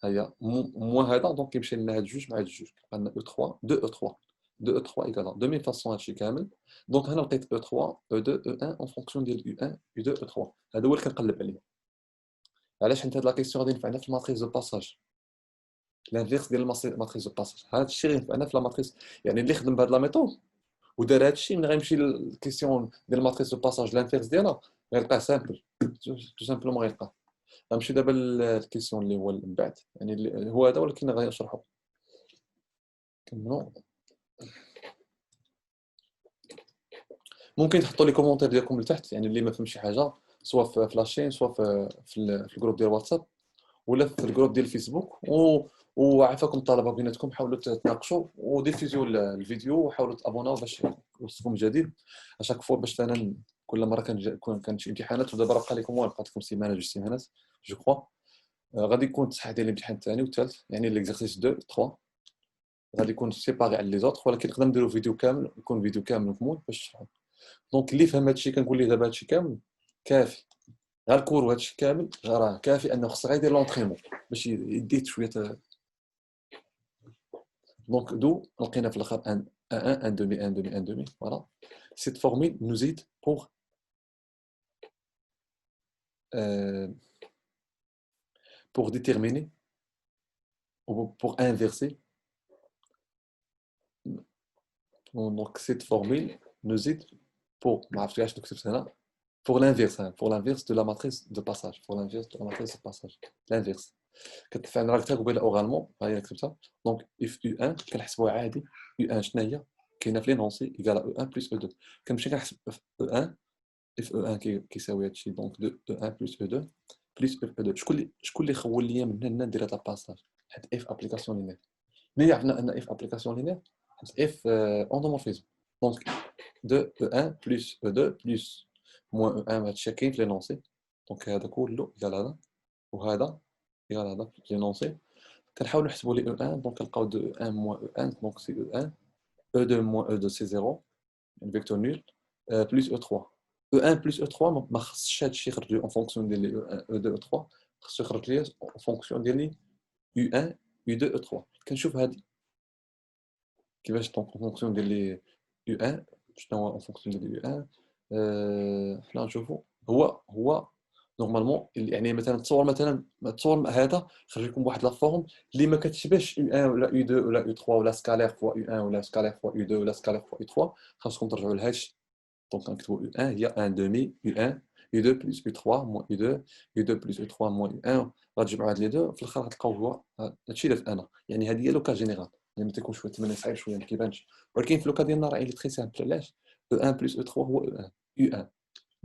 ها هي مو هذا دونك كيمشي لنا هاد جوج مع هاد جوج كيبقى لنا او 3 2 او 3 2 او 3 ايكال دو ميم فاصون هادشي كامل دونك هنا لقيت او 3 او 2 او 1 en fonction ديال او 1 او 2 او 3 هذا هو اللي كنقلب عليه علاش حيت هاد لا كيسيون غادي ينفعنا في الماتريس دو باساج الانفيرس ديال الماتريس دو باساج هذا الشيء غينفعنا في لا ماتريس يعني اللي خدم بهاد لا ميثود ودار هادشي ملي غيمشي للكيسيون ديال الماتريس دو باساج لانفيرس ديالها غيلقاه سامبل تو سامبلومون غيلقاه غنمشي دابا للكيسيون اللي هو من بعد يعني اللي هو هذا ولكن غنشرحو كملوا ممكن تحطوا لي كومونتير ديالكم لتحت يعني اللي ما فهم شي حاجه سواء في لاشين سواء في الجروب ديال واتساب ولا في الجروب ديال الفيسبوك وعافاكم الطلبه بيناتكم حاولوا تتناقشوا وديفيزيو الفيديو وحاولوا تابوناو باش يوصلكم جديد اشاك فوا باش انا كل مره كانت شي امتحانات ودابا بقى لكم بقات لكم سيمانه جوج سيمانات جو كخوا غادي يكون التصحيح ديال الامتحان الثاني والثالث يعني ليكزارسيس 2 3 غادي يكون سيباري على لي زوطخ ولكن نقدر نديرو فيديو كامل يكون فيديو كامل مكمول باش نشرحو دونك اللي فهم هادشي كنقول ليه دابا هادشي كامل كافي غير الكور وهادشي كامل راه كافي انه خص غير يدير لونطريمون باش يديت شويه دونك دو لقينا في الاخر ان 1 ان demi ان demi ان demi voilà cette formule nous aide pour déterminer ou pour inverser Donc cette formule nous aide pour ما عرفتش علاش كتبت هنا pour l'inverse hein, pour l'inverse de la matrice de passage pour l'inverse de la matrice de passage l'inverse كتفعل راك تا قبيله اورالمون ها هي كتبتها دونك اف يو 1 كنحسبوها عادي يو 1 شنو هي كاينه في لينونسي ايكال او 1 بلس او 2 كنمشي كنحسب اف او 1 اف او 1 كيساوي هادشي دونك دو او 1 بلس او 2 بلس او 2 شكون اللي خول ليا من هنا ندير هاد لاباساج حيت اف ابليكاسيون لينير ملي عرفنا ان اف ابليكاسيون لينير حيت اف اوندومورفيزم دونك دو او 1 بلس او 2 بلس موان او 1 هادشي كاين في لينونسي دونك هذا كله ايكال هذا وهذا ايكال هذا في لينونسي كنحاولوا نحسبوا لي او 1 دونك كنلقاو دو او 1 موان او 1 دونك سي او 1 او 2 موان او 2 سي 0 يعني فيكتور نول بلس او 3 او 1 بلس او 3 ما خصش هادشي يخرج لي اون فونكسيون ديال لي او 1 او 2 او 3 خصو يخرج لي اون فونكسيون ديال لي يو 1 يو 2 او 3 كنشوف هادي كيفاش دونك اون فونكسيون ديال لي يو 1 شنو هو اون فونكسيون ديال يو 1 حنا نشوفوا هو نورمالمون يعني مثلا تصور هذا خرج لكم بواحد لا فورم اللي ما كتشبهش يو 1 ولا يو 2 ولا يو 3 ولا سكالير فوا يو 1 ولا سكالير فوا يو 2 ولا سكالير فوا يو 3 خاصكم ترجعوا لهادشي دونك غنكتبوا يو 1 هي 1 دومي يو 1 يو 2 بلس يو 3 موان يو 2 يو 2 بلس يو 3 موان يو 1 غتجمعوا هاد لي دو في الاخر غتلقاو هو هادشي اللي درت انا يعني هذه هي لوكا جينيرال يعني ما تيكونش شويه تمنى صعيب شويه ما كيبانش ولكن في لوكا ديالنا راه اللي تري سامبل علاش او 1 بلس او 3 هو او 1 يو 1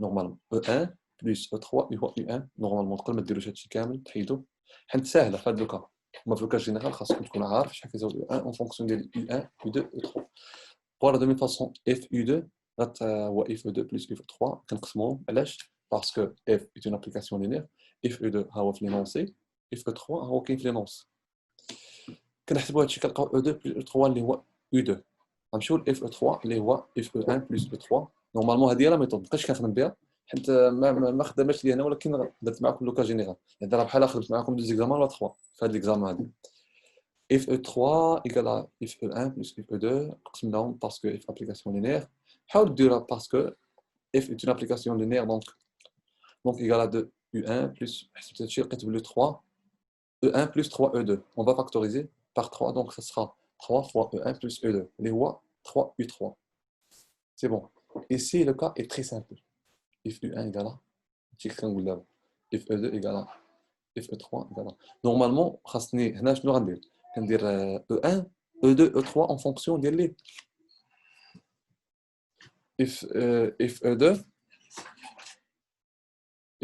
نورمالمون او 1 بلس او 3 هو يو 1 نورمالمون تقدر ما ديروش هادشي كامل تحيدو حيت ساهله في هاد لوكا ما في لوكا جينيرال خاصك تكون عارف شحال كيساوي او 1 اون فونكسيون ديال يو 1 يو 2 يو 3 بوغ لا دومي فاصون اف يو 2 هو اف او 2 بلس اف 3 كنقسموهم علاش باسكو اف est une application linéaire اف او 2 ها هو في لينونسي اف او 3 ها هو كاين في لينونس كنحسبوا هادشي كنلقاو او 2 بلس او 3 اللي هو يو 2 غنمشيو لاف او 3 اللي هو اف او 1 بلس او 3 نورمالمون هذه هي لا ميثود مابقيتش كنخدم بها حيت ما خداماش لي هنا ولكن درت معكم لوكا جينيرال يعني راه بحال خدمت معكم دو زيكزامان ولا 3 في هاد ليكزامان هادي اف او 3 ايكال اف او 1 بلس اف او 2 قسمناهم باسكو اف ابليكاسيون لينير حاول ديرها باسكو اف est une application linéaire donc égale à 2 u1 plus حسبت هادشي لقيت بلي 3 e1 plus 3 e2 on va factoriser par 3 donc ça sera 3 fois e1 plus e2 اللي هو 3 u3 c'est bon ici le cas est très simple if u1 égale à هادشي كنقول دابا if e2 égale à if e3 égale à normalement خاصني هنا شنو غندير كندير e1 e2 e3 en fonction ديال لي if e2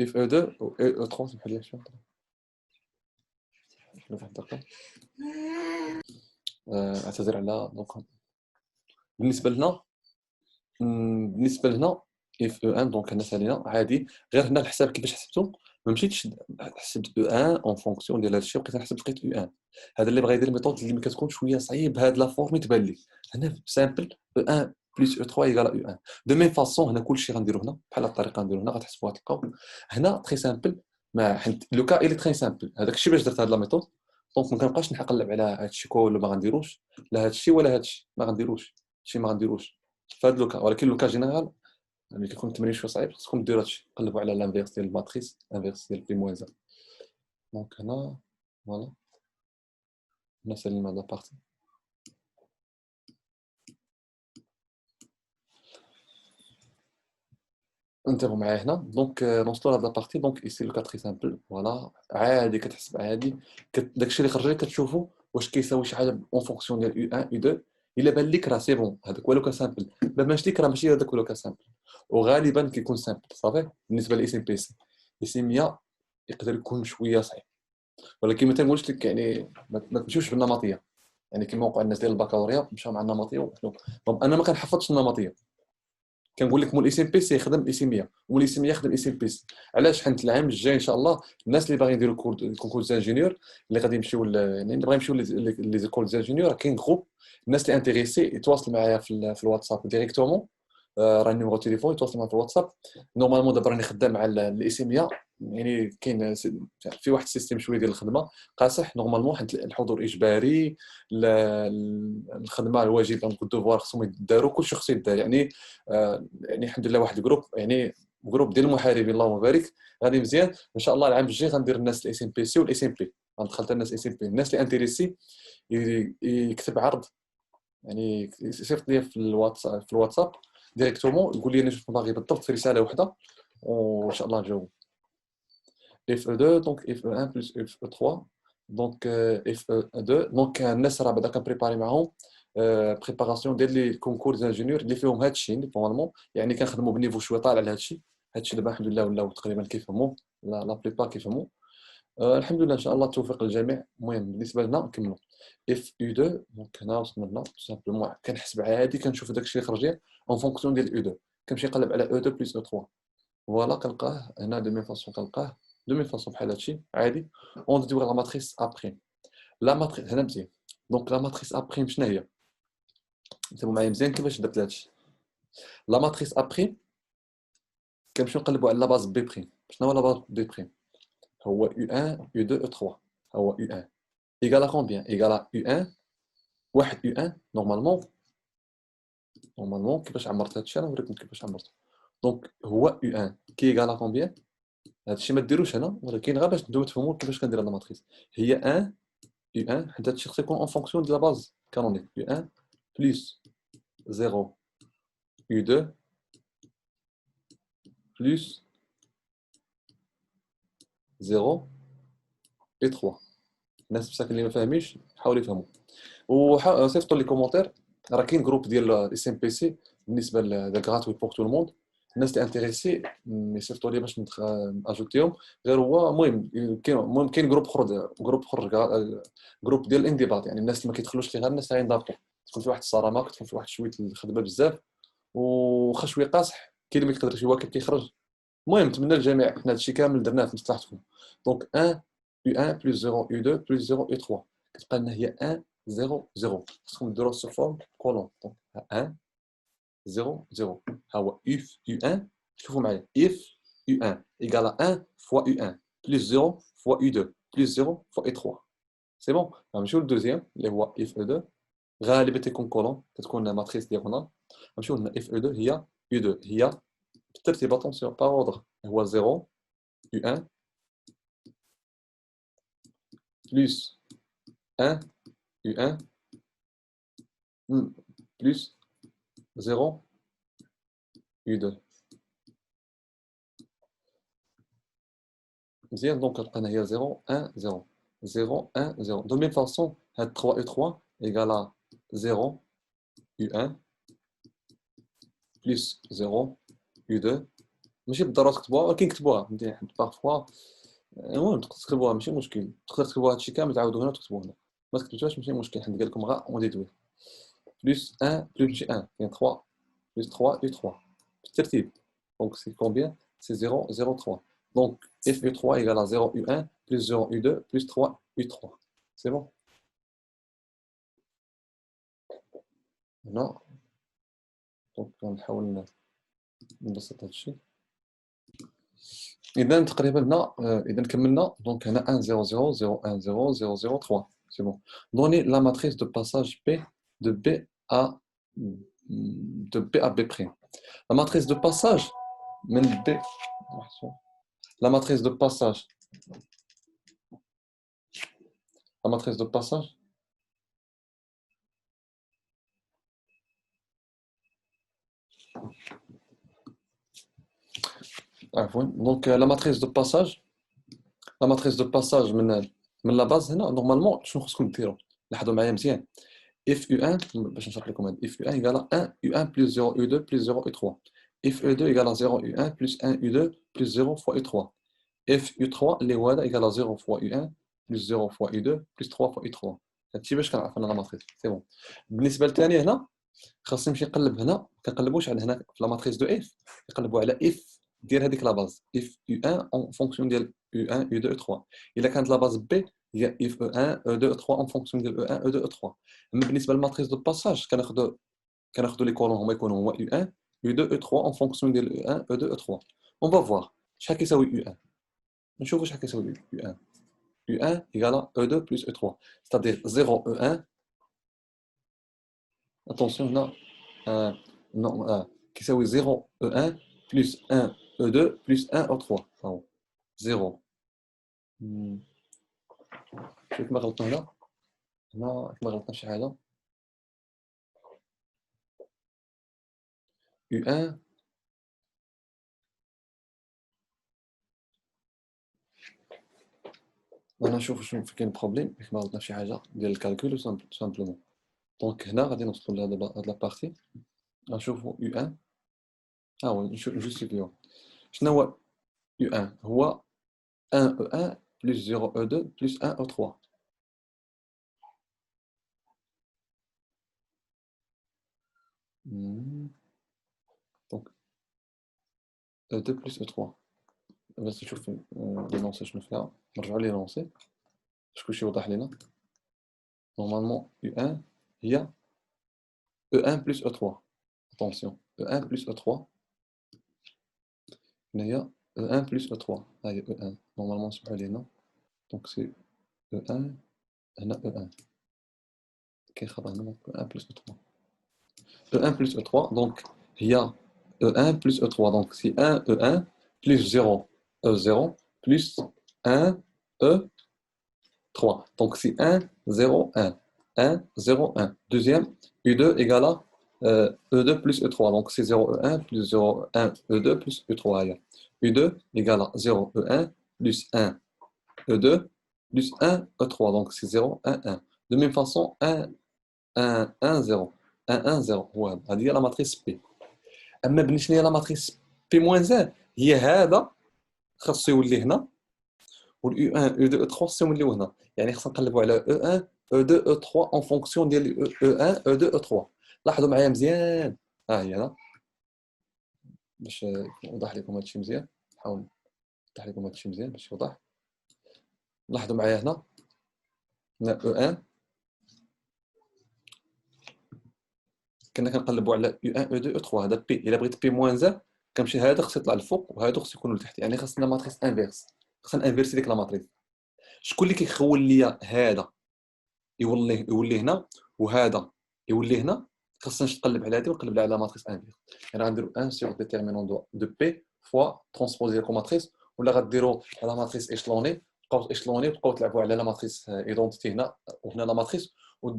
if e2 و e3 سمح لي شويه شنو واحد الدقيقه اعتذر على دونك بالنسبه لهنا اف او 1 دونك هنا سالينا عادي غير هنا الحساب كيفاش حسبته ما مشيتش حسبت او 1 اون فونكسيون ديال هادشي وبقيت نحسب لقيت او 1 هذا اللي بغا يدير الميثود اللي ما كتكون شويه صعيب هاد لا فورم تبان لي هنا سامبل او 1 بلس او 3 ايكال او 1 دو ميم فاصون هنا كلشي غنديرو هنا بحال الطريقه نديرو هنا غتحسبوها تلقاو هنا تري سامبل ما حيت لو كا الي تري سامبل هذاك الشيء باش درت هاد لا ميثود دونك ما كنبقاش نقلب على هادشي كله ما غنديروش لا هادشي ولا هادشي ما غنديروش هادشي ما غنديروش في هاد لوكا ولكن لوكا جينيرال ملي كيكون التمرين شويه صعيب خصكم ديروا هادشي قلبوا على لانفيرس ديال الماتريس انفيرس ديال بي موان زان دونك هنا فوالا هنا سالينا هاد لابارتي انتبهوا معايا هنا دونك نوصلوا لهاد لابارتي دونك ايسي لو كا تري سامبل فوالا عادي كتحسب عادي داكشي اللي خرج لك كتشوفوا واش كيساوي شي حاجه اون فونكسيون ديال يو 1 يو 2 الا بان لك راه سي بون هذاك هو لو كا سامبل ما بانش لك راه ماشي هذاك لو كا سامبل وغالبا كيكون سامبل صافي بالنسبه للاس ام بي سي اس ام 100 يقدر يكون شويه صعيب ولكن ما تنقولش لك يعني ما تمشيوش بالنمطيه يعني كما وقع الناس ديال البكالوريا مشاو مع النمطيه انا ما كنحفظش النمطيه كنقول لك مول اي سي ام بي سي يخدم اي سي 100 مول اي سي 100 يخدم اي سي ام بي سي علاش حيت العام الجاي ان شاء الله الناس اللي باغيين يديروا الكونكور دانجينيور اللي غادي يمشيو يعني اللي باغيين يمشيو لي زيكول دانجينيور كاين جروب الناس اللي انتريسي يتواصلوا معايا في الواتساب ديريكتومون راه النيميرو تليفون يتواصل معايا في الواتساب نورمالمون دابا راني خدام مع الاي سي 100 يعني كاين في واحد السيستيم شويه ديال الخدمه قاصح نورمالمون حيت الحضور اجباري الخدمه الواجب دونك الدوفوار خصهم يداروا كلشي خصو يدار يعني يعني الحمد لله واحد الجروب يعني جروب ديال المحاربين اللهم بارك غادي مزيان ان شاء الله العام الجاي غندير الناس الاس ام بي سي والاس ام بي غندخل حتى الناس اس ام بي الناس اللي انتريسي يكتب عرض يعني صيفط لي في الواتساب ديريكتومون، يقول لي انا شنو باغي بالضبط في رساله واحده، وان شاء الله نجاوب. FE2 دونك FE1 بلس FE3 دونك FE2 دونك الناس راه بعدا كنبريباري معاهم بريباراسيون ديال لي كونكور دانجينيور اللي فيهم هذا الشيء نورمالمون، يعني كنخدموا بنيفو شويه طالع على هذا الشيء. هذا الشيء دابا الحمد لله ولاو تقريبا كيفهموا، لا بليبار كيفهموا. الحمد لله ان شاء الله التوفيق للجميع. المهم بالنسبه لنا نكملوا FE2 دونك هنا وصلنا لنا سامبلومون كنحسب عادي، كنشوف داكشي اللي خرج لي اون فونكسيون ديال E2، كنمشي نقلب على E2 بلس E3 فوالا كنلقاه هنا دو ميم فاصون، كنلقاه دو ميم فاصون بحال هادشي عادي. اون ندوي لا ماتريس ابريم، لا ماتريس هنا مزيان. دونك لا ماتريس ابريم شنو هي؟ انتبهوا معايا مزيان كيفاش درت هادشي. لا ماتريس ابريم كنمشيو نقلبوا على لا باز بي بريم. شنو هو لا باز بي بريم؟ هو U1 U2 U3. هو U1 ايغالا كومبيان؟ ايغالا U1 واحد U1 نورمالمون كيفاش عمرت هادشي انا نوريكم كيفاش عمرته. دونك هو U1 كي ايغالا كومبيان؟ هادشي ما ديروش هنا، ولكن غير باش نبداو تفهموا كيفاش كندير لا ماتريس. هي 1 U1 حيت هادشي خصو يكون اون فونكسيون ديال لا باز كانونيك. U1 بلس 0 U2 بلس 0 E3. الناس بصح اللي ما فاهميش حاولوا يفهموا، وصيفطوا لي كومونتير. راه كاين جروب ديال اس ام بي سي بالنسبه لغراتوي بور تو الموند. الناس اللي انتريسي يصيفطوا لي باش اجوتيهم. غير هو المهم كاين جروب ديال الانضباط، يعني الناس اللي ما كيدخلوش فيه غير الناس اللي ينضبطوا، تكون في واحد الصرامه، تكون في واحد شويه الخدمه بزاف، وخا شويه قاصح كاين اللي ما يقدرش يواكب كيخرج. المهم نتمنى للجميع حنا هادشي كامل درناه في مصلحتكم. دونك 1 U1 بلس 0 U2 بلس 0 U3 كتبقى لنا هي 1 0 0. خصكم ديروها سو فورم كولون. دونك 1 0 0 ها هو if U1. شوفوا معايا if U1 égale à 1 fois U1 plus 0 fois U2 plus 0 fois U3. سي بون. غنمشيو للدوزيام اللي هو if E2 غالبا تيكون كولون، كتكون ماتريس دياغونال. غنمشيو لنا if E2 هي U2 هي بالترتيب اتونسيون با اوردر هو 0 U1 plus 1 U1 plus 0 U2 مزيان. دونك لقينا هي 0 1 0 0 1 0. دو ميم فاصون هاد 3 U3 égale à 0 U1 plus 0 U2. ماشي بالضرورة تكتبوها ولكن كتبوها مزيان حيت بارفوا المهم تقدر تكتبوها ماشي مشكل. تقدر تكتبوا هادشي كامل تعاودوا هنا وتكتبوا هنا، ما كتبتوهاش ماشي مشكل حيت قال لكم غا اون ديدوي. plus 1 plus 1 كاين 3 plus 3 U3 بالترتيب. دونك سي كومبيان؟ سي 0 0 3. Donc f U3 égale à 0 U1 plus 0 U2 plus 3 U3. C'est bon. هنا دونك غنحاول نبسط هذا الشيء. اذا تقريبا هنا اذا كملنا. دونك هنا 1 0 0 0 1 0 0 0 3. C'est bon. Donnez la matrice de passage P de B à B'. La matrice de passage من B. La matrice de passage. La matrice de passage. Donc la matrice de passage. La matrice de passage من la base هنا نورمالمون شنو خصكم ديروا؟ لاحظوا معايا مزيان. if U1 باش نشرح لكم هذا if U1 égale à 1 U1 plus 0 U2 plus 0 U3. if U2 égale à 0 U1 plus 1 U2 plus 0 fois U3. if U3 اللي هو هذا égale à 0 fois U1 plus 0 fois U2 plus 3 fois U3. هادشي باش كنعرف انا لا ماتريس سي بون. بالنسبه للثانيه هنا خاصني نمشي نقلب هنا، كنقلبوش على هنا في لا ماتريس دو اف، كنقلبوا على اف ديال هذيك لا باز اف U1 اون فونكسيون ديال U1 U2 U3. الا كانت لا باز بي هي اف U1 U2 U3 اون فونكسيون ديال U1 U2 U3. اما بالنسبه للماتريس دو باساج كناخذوا لي كولون هما يكونوا هو U1 U2 U3 اون فونكسيون ديال U1 U2 U3. اون با فوار شحال كيساوي U1. نشوفوا شحال كيساوي U1. U1 égale à E2 plus E3. C'est-à-dire 0 E1. Attention هنا non كيساوي 0 E1 plus 1 E2 plus 1 E3. فهو 0. شوف ما غلطنا هنا كما غلطنا شي حاجه. U1 انا نشوف شنو كاين بروبليم ما عرفنا شي حاجه ديال الكالكول سامبلومون. دونك هنا غادي نوصلوا لهاد لابارتي غنشوفوا U1 ها هو نجوستيفيو شنو هو U1 هو 1 E1 plus 0 E2 plus 1 E3. دونك E2 plus E3 بس نشوف لينونسي شنو فيها نرجعوا لينونسي باش كلشي يوضح لينا. نورمالمون U1 هي E1 plus E3. Attention, E1 plus E3 هنايا E1 plus E3 ها هي E1 نورمالمون سمحوا لينا دونك سي E1 هنا E1 كاين خطأ هنا E1 plus E3 E1 plus E3 دونك هي E1 plus E3 دونك سي 1 E1 plus 0 E0 plus 1 E3 دونك سي 1 0 1 1 0 1 deuxième U2 égale à E2 plus E3 donc c'est 0 E1 plus 0 1 E2 plus E3 هي U2 égale à 0 E1 plus 1 E2 plus 1 E3 donc c'est 0 1 1 de même façon 1 1 1 0 1 1 0 هو هذه هي لا ماتريس بي. اما بالنسبه لي لا ماتريس بي موان 1 هي هذا خاصو يولي هنا واليو 1 او 2 او 3 خاصهم يوليو هنا يعني خصنا نقلبوا على او 1 او 2 او 3 اون فونكسيون ديال او 1 او 2 او 3. لاحظوا معايا مزيان ها هي هنا باش نوضح لكم هادشي مزيان نحاول نوضح لكم هادشي مزيان باش يوضح. لاحظوا معايا هنا او 1 كنا كنقلبوا على او 1 او 2 او 3 هذا بي الا بغيت بي موان 1 كنمشي هذا خصو يطلع الفوق وهادو خصو يكونوا لتحت يعني خاصنا ماتريس انفيرس خصنا انفيرسي ديك لا ماتريس. شكون اللي كيخول ليا هذا يولي هنا وهذا يولي هنا خاصنا نقلب على هذه ونقلب على ماتريس انفيرس يعني غنديروا 1 سور ديتيرمينون دو بي فوا ترانسبوزي لا ماتريس ولا غديروا على ماتريس ايشلوني بقاو ايشلوني بقاو تلعبوا على لا ماتريس ايدونتيتي هنا وهنا لا ماتريس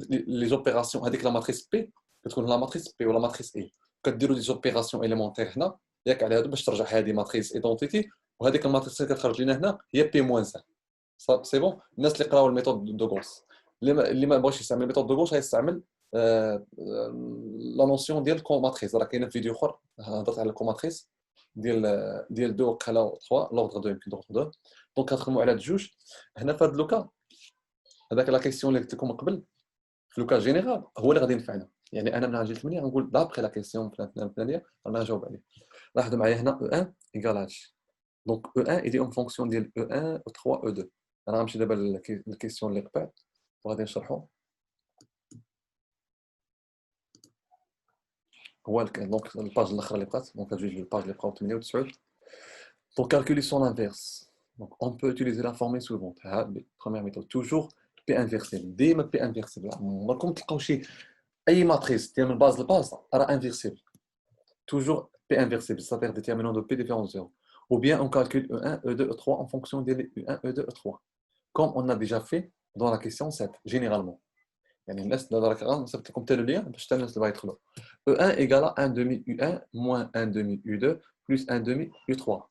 لي زوبيراسيون هذيك لا ماتريس بي كتكون لا ماتريس بي ولا ماتريس اي كديروا لي زوبيراسيون اليمونتير هنا ياك على هادو باش ترجع هذه ماتريس ايدونتيتي وهذيك الماتريس اللي كتخرج لنا هنا هي بي موان 1 سي بون. الناس اللي قراو الميثود دو غوس اللي ما بغاش يستعمل الميثود دو غوس غيستعمل لا نوسيون ديال كوماتريس راه كاينه في فيديو اخر هضرت على الكوماتريس ديال دو قلا 3 لوردر دو يمكن لوردر 2 دونك كنخدموا على هاد الجوج هنا في هاد لوكا. هذاك لا كيسيون اللي قلت لكم من قبل في لوكا جينيرال هو اللي غادي ينفعنا يعني انا من عند 8 غنقول دابخي لا كيسيون الفلانيه انا غنجاوب عليه. لاحظوا معايا هنا او 1 ايكال هادشي دونك او 1 يدي اون فونكسيون ديال او 1 او 3 او 2. انا غنمشي دابا للكيسيون اللي قبل وغادي نشرحو هو دونك الباج الاخر اللي بقات دونك غنجي للباج اللي بقاو 8 و 9. Pour calculer son inverse, donc on peut utiliser la formule suivante. Première méthode, toujours P inversible. ديما P inversible. عمركم تلقاو شي اي ماتريس ديال من باز لباز راه انفيرسيبل. Toujours P inversible, c'est-à-dire déterminant de P différent de 0. Ou bien on calcule E1, E2, E3 en fonction des E1, E2, E3. Comme on a déjà fait dans la question 7, généralement. يعني الناس راك غنصيفط لكم حتى ليا باش حتى الناس اللي باغي يدخلوا. E1 égale à 1 demi U1 moins 1 demi U2 plus 1 demi U3.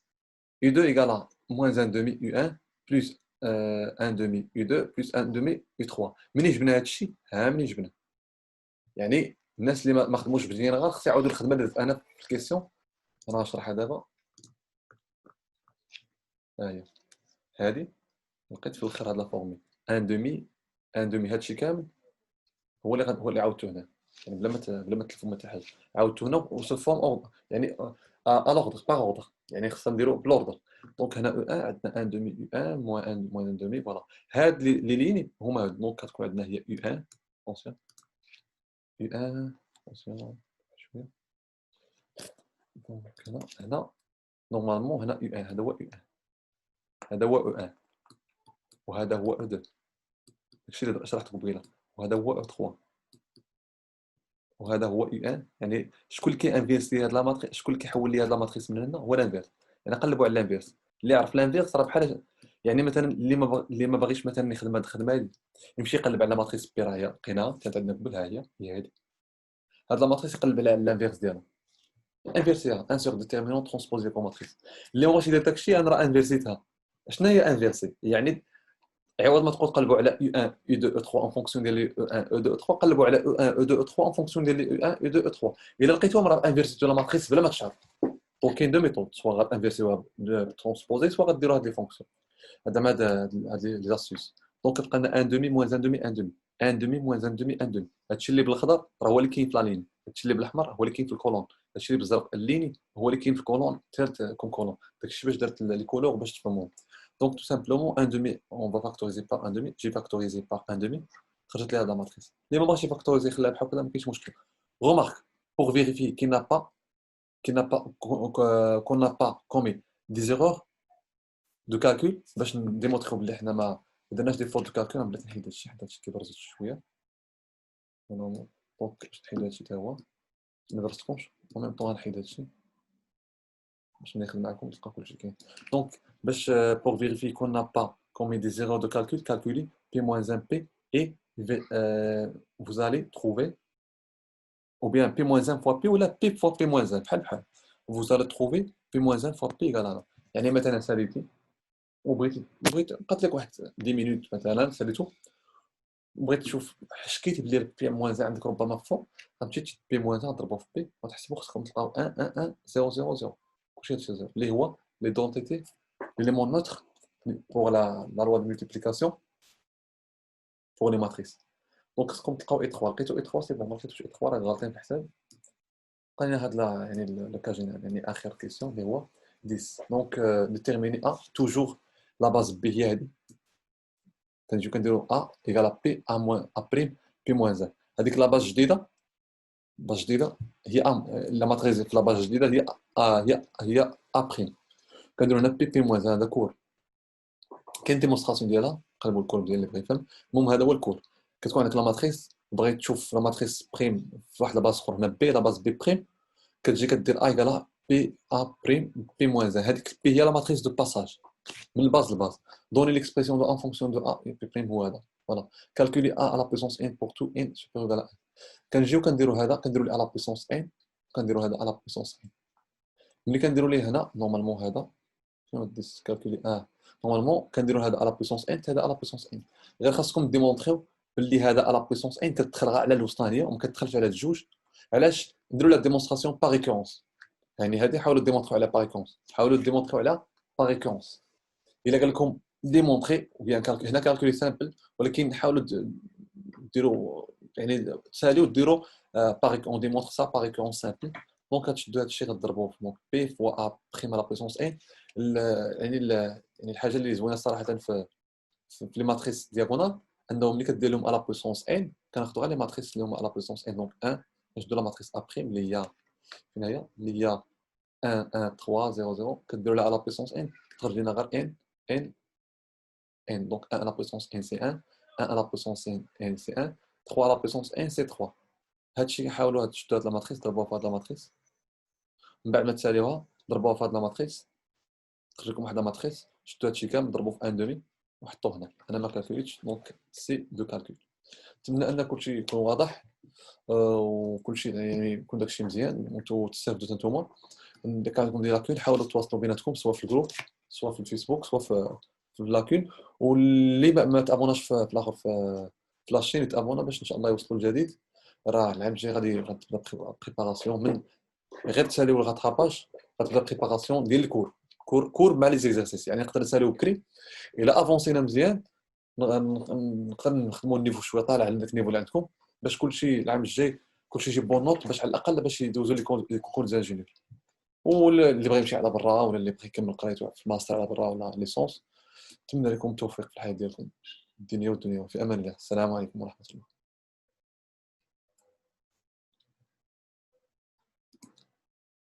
U2 égale à moins 1 demi U1 plus 1 demi U2 plus 1 demi U3. منين جبنا هذا الشيء؟ ها منين جبنا. يعني الناس اللي ما خدموش بجينيرال خص يعاودوا الخدمه اللي درت انا في الكيسيون. انا غنشرحها دابا. ها هي هذه لقيت في الاخر هاد لا فورمي 1 demi 1 demi هذا الشيء كامل هو اللي عاودته هنا يعني بلا ما تلفوا حتى حاجه عاودته هنا وسو فورم اوردر يعني الوردر باغ اوردر يعني خصنا نديرو بلوردر. دونك هنا او 1 عندنا 1 دومي او 1 موان 1 موان 1 دومي فوالا هاد لي ليني هما هاد دونك كتكون عندنا هي او 1 اتونسيون او 1 اتونسيون شويه دونك هنا نورمالمون هنا او 1 هذا هو او 1 هذا هو او 1 وهذا هو او 2 داكشي اللي شرحت قبيله وهذا هو او 3 وهذا هو اي ان يعني شكون اللي كينفيرسي هاد لا ماتريس شكون اللي كيحول لي هاد لا ماتريس من هنا هو الانفيرس يعني نقلبوا على الانفيرس اللي يعرف الانفيرس راه بحال يعني مثلا اللي ما باغيش مثلا يخدم هاد الخدمه هادي يمشي يقلب على ماتريس بي راه هي لقيناها كانت عندنا قبل ها هي هادي هاد لا ماتريس يقلب على الانفيرس ديالها انفيرسيها ان سور ديتيرمينون ترونسبوزي بور ماتريس. اللي هو شي داكشي انا راه انفيرسيتها. شنو هي انفيرسي؟ يعني عوض ما تقول قلبوا على U1 U2 U3 en fonction ديال U1 U2 U3 قلبوا على U1 U2 U3 en fonction ديال U1 U2 U3. الا لقيتوهم راه انفيرسيتو لا ماتريس بلا ما تشعر. دونك كاين دو ميثود، سوا غاتانفيرسيوها بترونسبوزي سوا غديروها دي فونكسيون. هذا ما هاد لي زاستيوس. دونك كتلقى لنا 1 دومي موان 1 دومي 1 دومي 1 دومي موان 1 دومي 1 دومي. هادشي اللي بالاخضر راه هو اللي كاين في لا لين، هادشي اللي بالاحمر هو اللي كاين في الكولون، هادشي اللي بالزرق الليني هو اللي كاين في الكولون ثالث كوم كولون. داكشي باش درت لي كولور باش تفهموهم. دونك tout simplement 1 demi on va factoriser par 1 demi, j'ai factorisé par 1 demi خرجت لي هاد لا ماتريس. اللي ما بغاش يفاكتوريزي خليها بحال هكا ما كاينش مشكل. Remarque pour vérifier qu'on n'a pas commis des erreurs de calcul باش نديمونطريو بلي حنا ما درناش دي فوت دو كالكول. بلاتي نحيد هادشي كيبرز شويه نورمال. دونك باش نحيد هادشي حتى هو ما درتكمش en même temps غنحيد هادشي باش نخدم معكم تلقى كلشي كاين. دونك باش pour vérifier qu'on n'a pas commis des erreurs de calcul, calculez p-1 p et vous allez trouver ou bien p-1 fois p ou la p fois p-1 بحال بحال. vous allez trouver p-1 fois p égale à 1. يعني مثلا ساليتي وبغيت بقات لك واحد 10 مينوت مثلا ساليتو وبغيت تشوف شكيت بلي بي موان عندك ربما فوق غتمشي بي موان تضربو في بي وتحسبوا خصكم تلقاو 1 1 1 0 0 0 كلشي هادشي زيرو اللي هو لي دونتيتي ليليمون نوتر بوغ لا لوا دو مولتيبليكاسيون بوغ لي ماتريس. دونك خصكم تلقاو اي 3. لقيتو اي 3 سي بون، ما لقيتوش اي 3 راه غالطين في الحساب. بقينا هاد لا يعني لو كا جينيرال يعني اخر كيسيون اللي هو 10. دونك ديتيرميني ا توجور لا باز بي هي هادي كنجيو كنديرو ا ايكال بي ا موان ا بريم بي موان زان. هذيك لا باز جديده هي لا ماتريز في لا باز جديده هي هي ا بريم. كنديرو هنا بي موان زان. هذا كور كاين ديمونستراسيون ديالها قلبوا الكور ديال اللي بغى يفهم. المهم هذا هو الكور. كتكون عندك لا ماتريس بغيت تشوف لا ماتريس بريم في واحد لا باز اخرى هنا بي لا باز بي بريم كتجي كدير ا ايكال بي ا بريم بي موان زان. هذيك بي هي لا ماتريس دو باساج من الباز للباز. دوني ليكسبرسيون دو ان فونكسيون دو ا بي بريم هو هذا. فوالا كالكولي ا على بويسونس ان بور تو ان سوبيريور على 1. كنجيو كنديرو هذا كنديرو ليه على بويسونس ان كنديرو هذا على بويسونس ان. ملي كنديرو ليه هنا نورمالمون هذا شنو ديس كالكولي نورمالمون كنديرو هذا على بويسونس ان هذا على بويسونس ان. غير خاصكم ديمونطريو باللي هذا على بويسونس ان كتدخل غير على الوسطانيه وما كتدخلش على الجوج. علاش نديرو لا ديمونستراسيون باغ ريكورونس؟ يعني هذه حاولوا ديمونطريو على باغ ريكورونس، حاولوا ديمونطريو على باغ ريكورونس. الا قال لكم ديمونطري وبيان هنا كالكولي سامبل ولكن حاولوا ديروا يعني تساليو ديروا باغ اون ديمونطر سا باغ ريكورونس سامبل. دونك هادشي غتضربوه في دونك بي فوا ا بريم على بويسونس ان. يعني الحاجه اللي زوينه صراحه في لي ماتريس دياغونال انهم ملي كدير لهم على بويسونس ان كناخذوا غير لي ماتريس اللي هما على بويسونس ان. دونك 1 كنشدو لا ماتريس ا بريم اللي هي فين هي اللي هي 1 1 3 0 0 كديروا لها على بويسونس ان تخرج لنا غير ان ان n. Donc 1 à la puissance n c'est 1, 1 à la puissance n c'est 1, 3 à la puissance n c'est 3. هادشي حاولوا تشدوا هاد لا ماتريس ضربوها في هاد لا ماتريس من بعد ما تساليوها ضربوها في هاد لا ماتريس تخرج لكم واحد لا ماتريس شدوا هادشي كامل ضربوه في 1 دومي وحطوه هنا. انا ما كالكوليتش دونك سي دو كالكول. نتمنى ان كلشي يكون واضح وكلشي يعني يكون داكشي مزيان وانتو تستافدوا نتوما. اللي كان عندكم دي لاكون حاولوا تواصلوا بيناتكم سواء في الجروب سواء في الفيسبوك سواء في لاكون. واللي ما تابوناش في الاخر في لاشين يتابونا باش ان شاء الله يوصلوا الجديد. راه العام الجاي غادي غتبدا بريباراسيون من غير تساليو الغاتراباج غتبدا بريباراسيون ديال الكور كور مع لي زيكزارسيس. يعني نقدر نساليو بكري الا افونسينا مزيان نقدر نخدموا النيفو شويه طالع على داك النيفو اللي عندكم باش كلشي العام الجاي كلشي يجيب بون نوت باش على الاقل باش يدوزوا لي كونكور ديال واللي بغى يمشي على برا ولا اللي بغى يكمل قرايته في الماستر على برا ولا ليسونس. نتمنى لكم التوفيق في الحياه ديالكم الدينيه والدنيا. في امان الله. السلام عليكم ورحمه الله.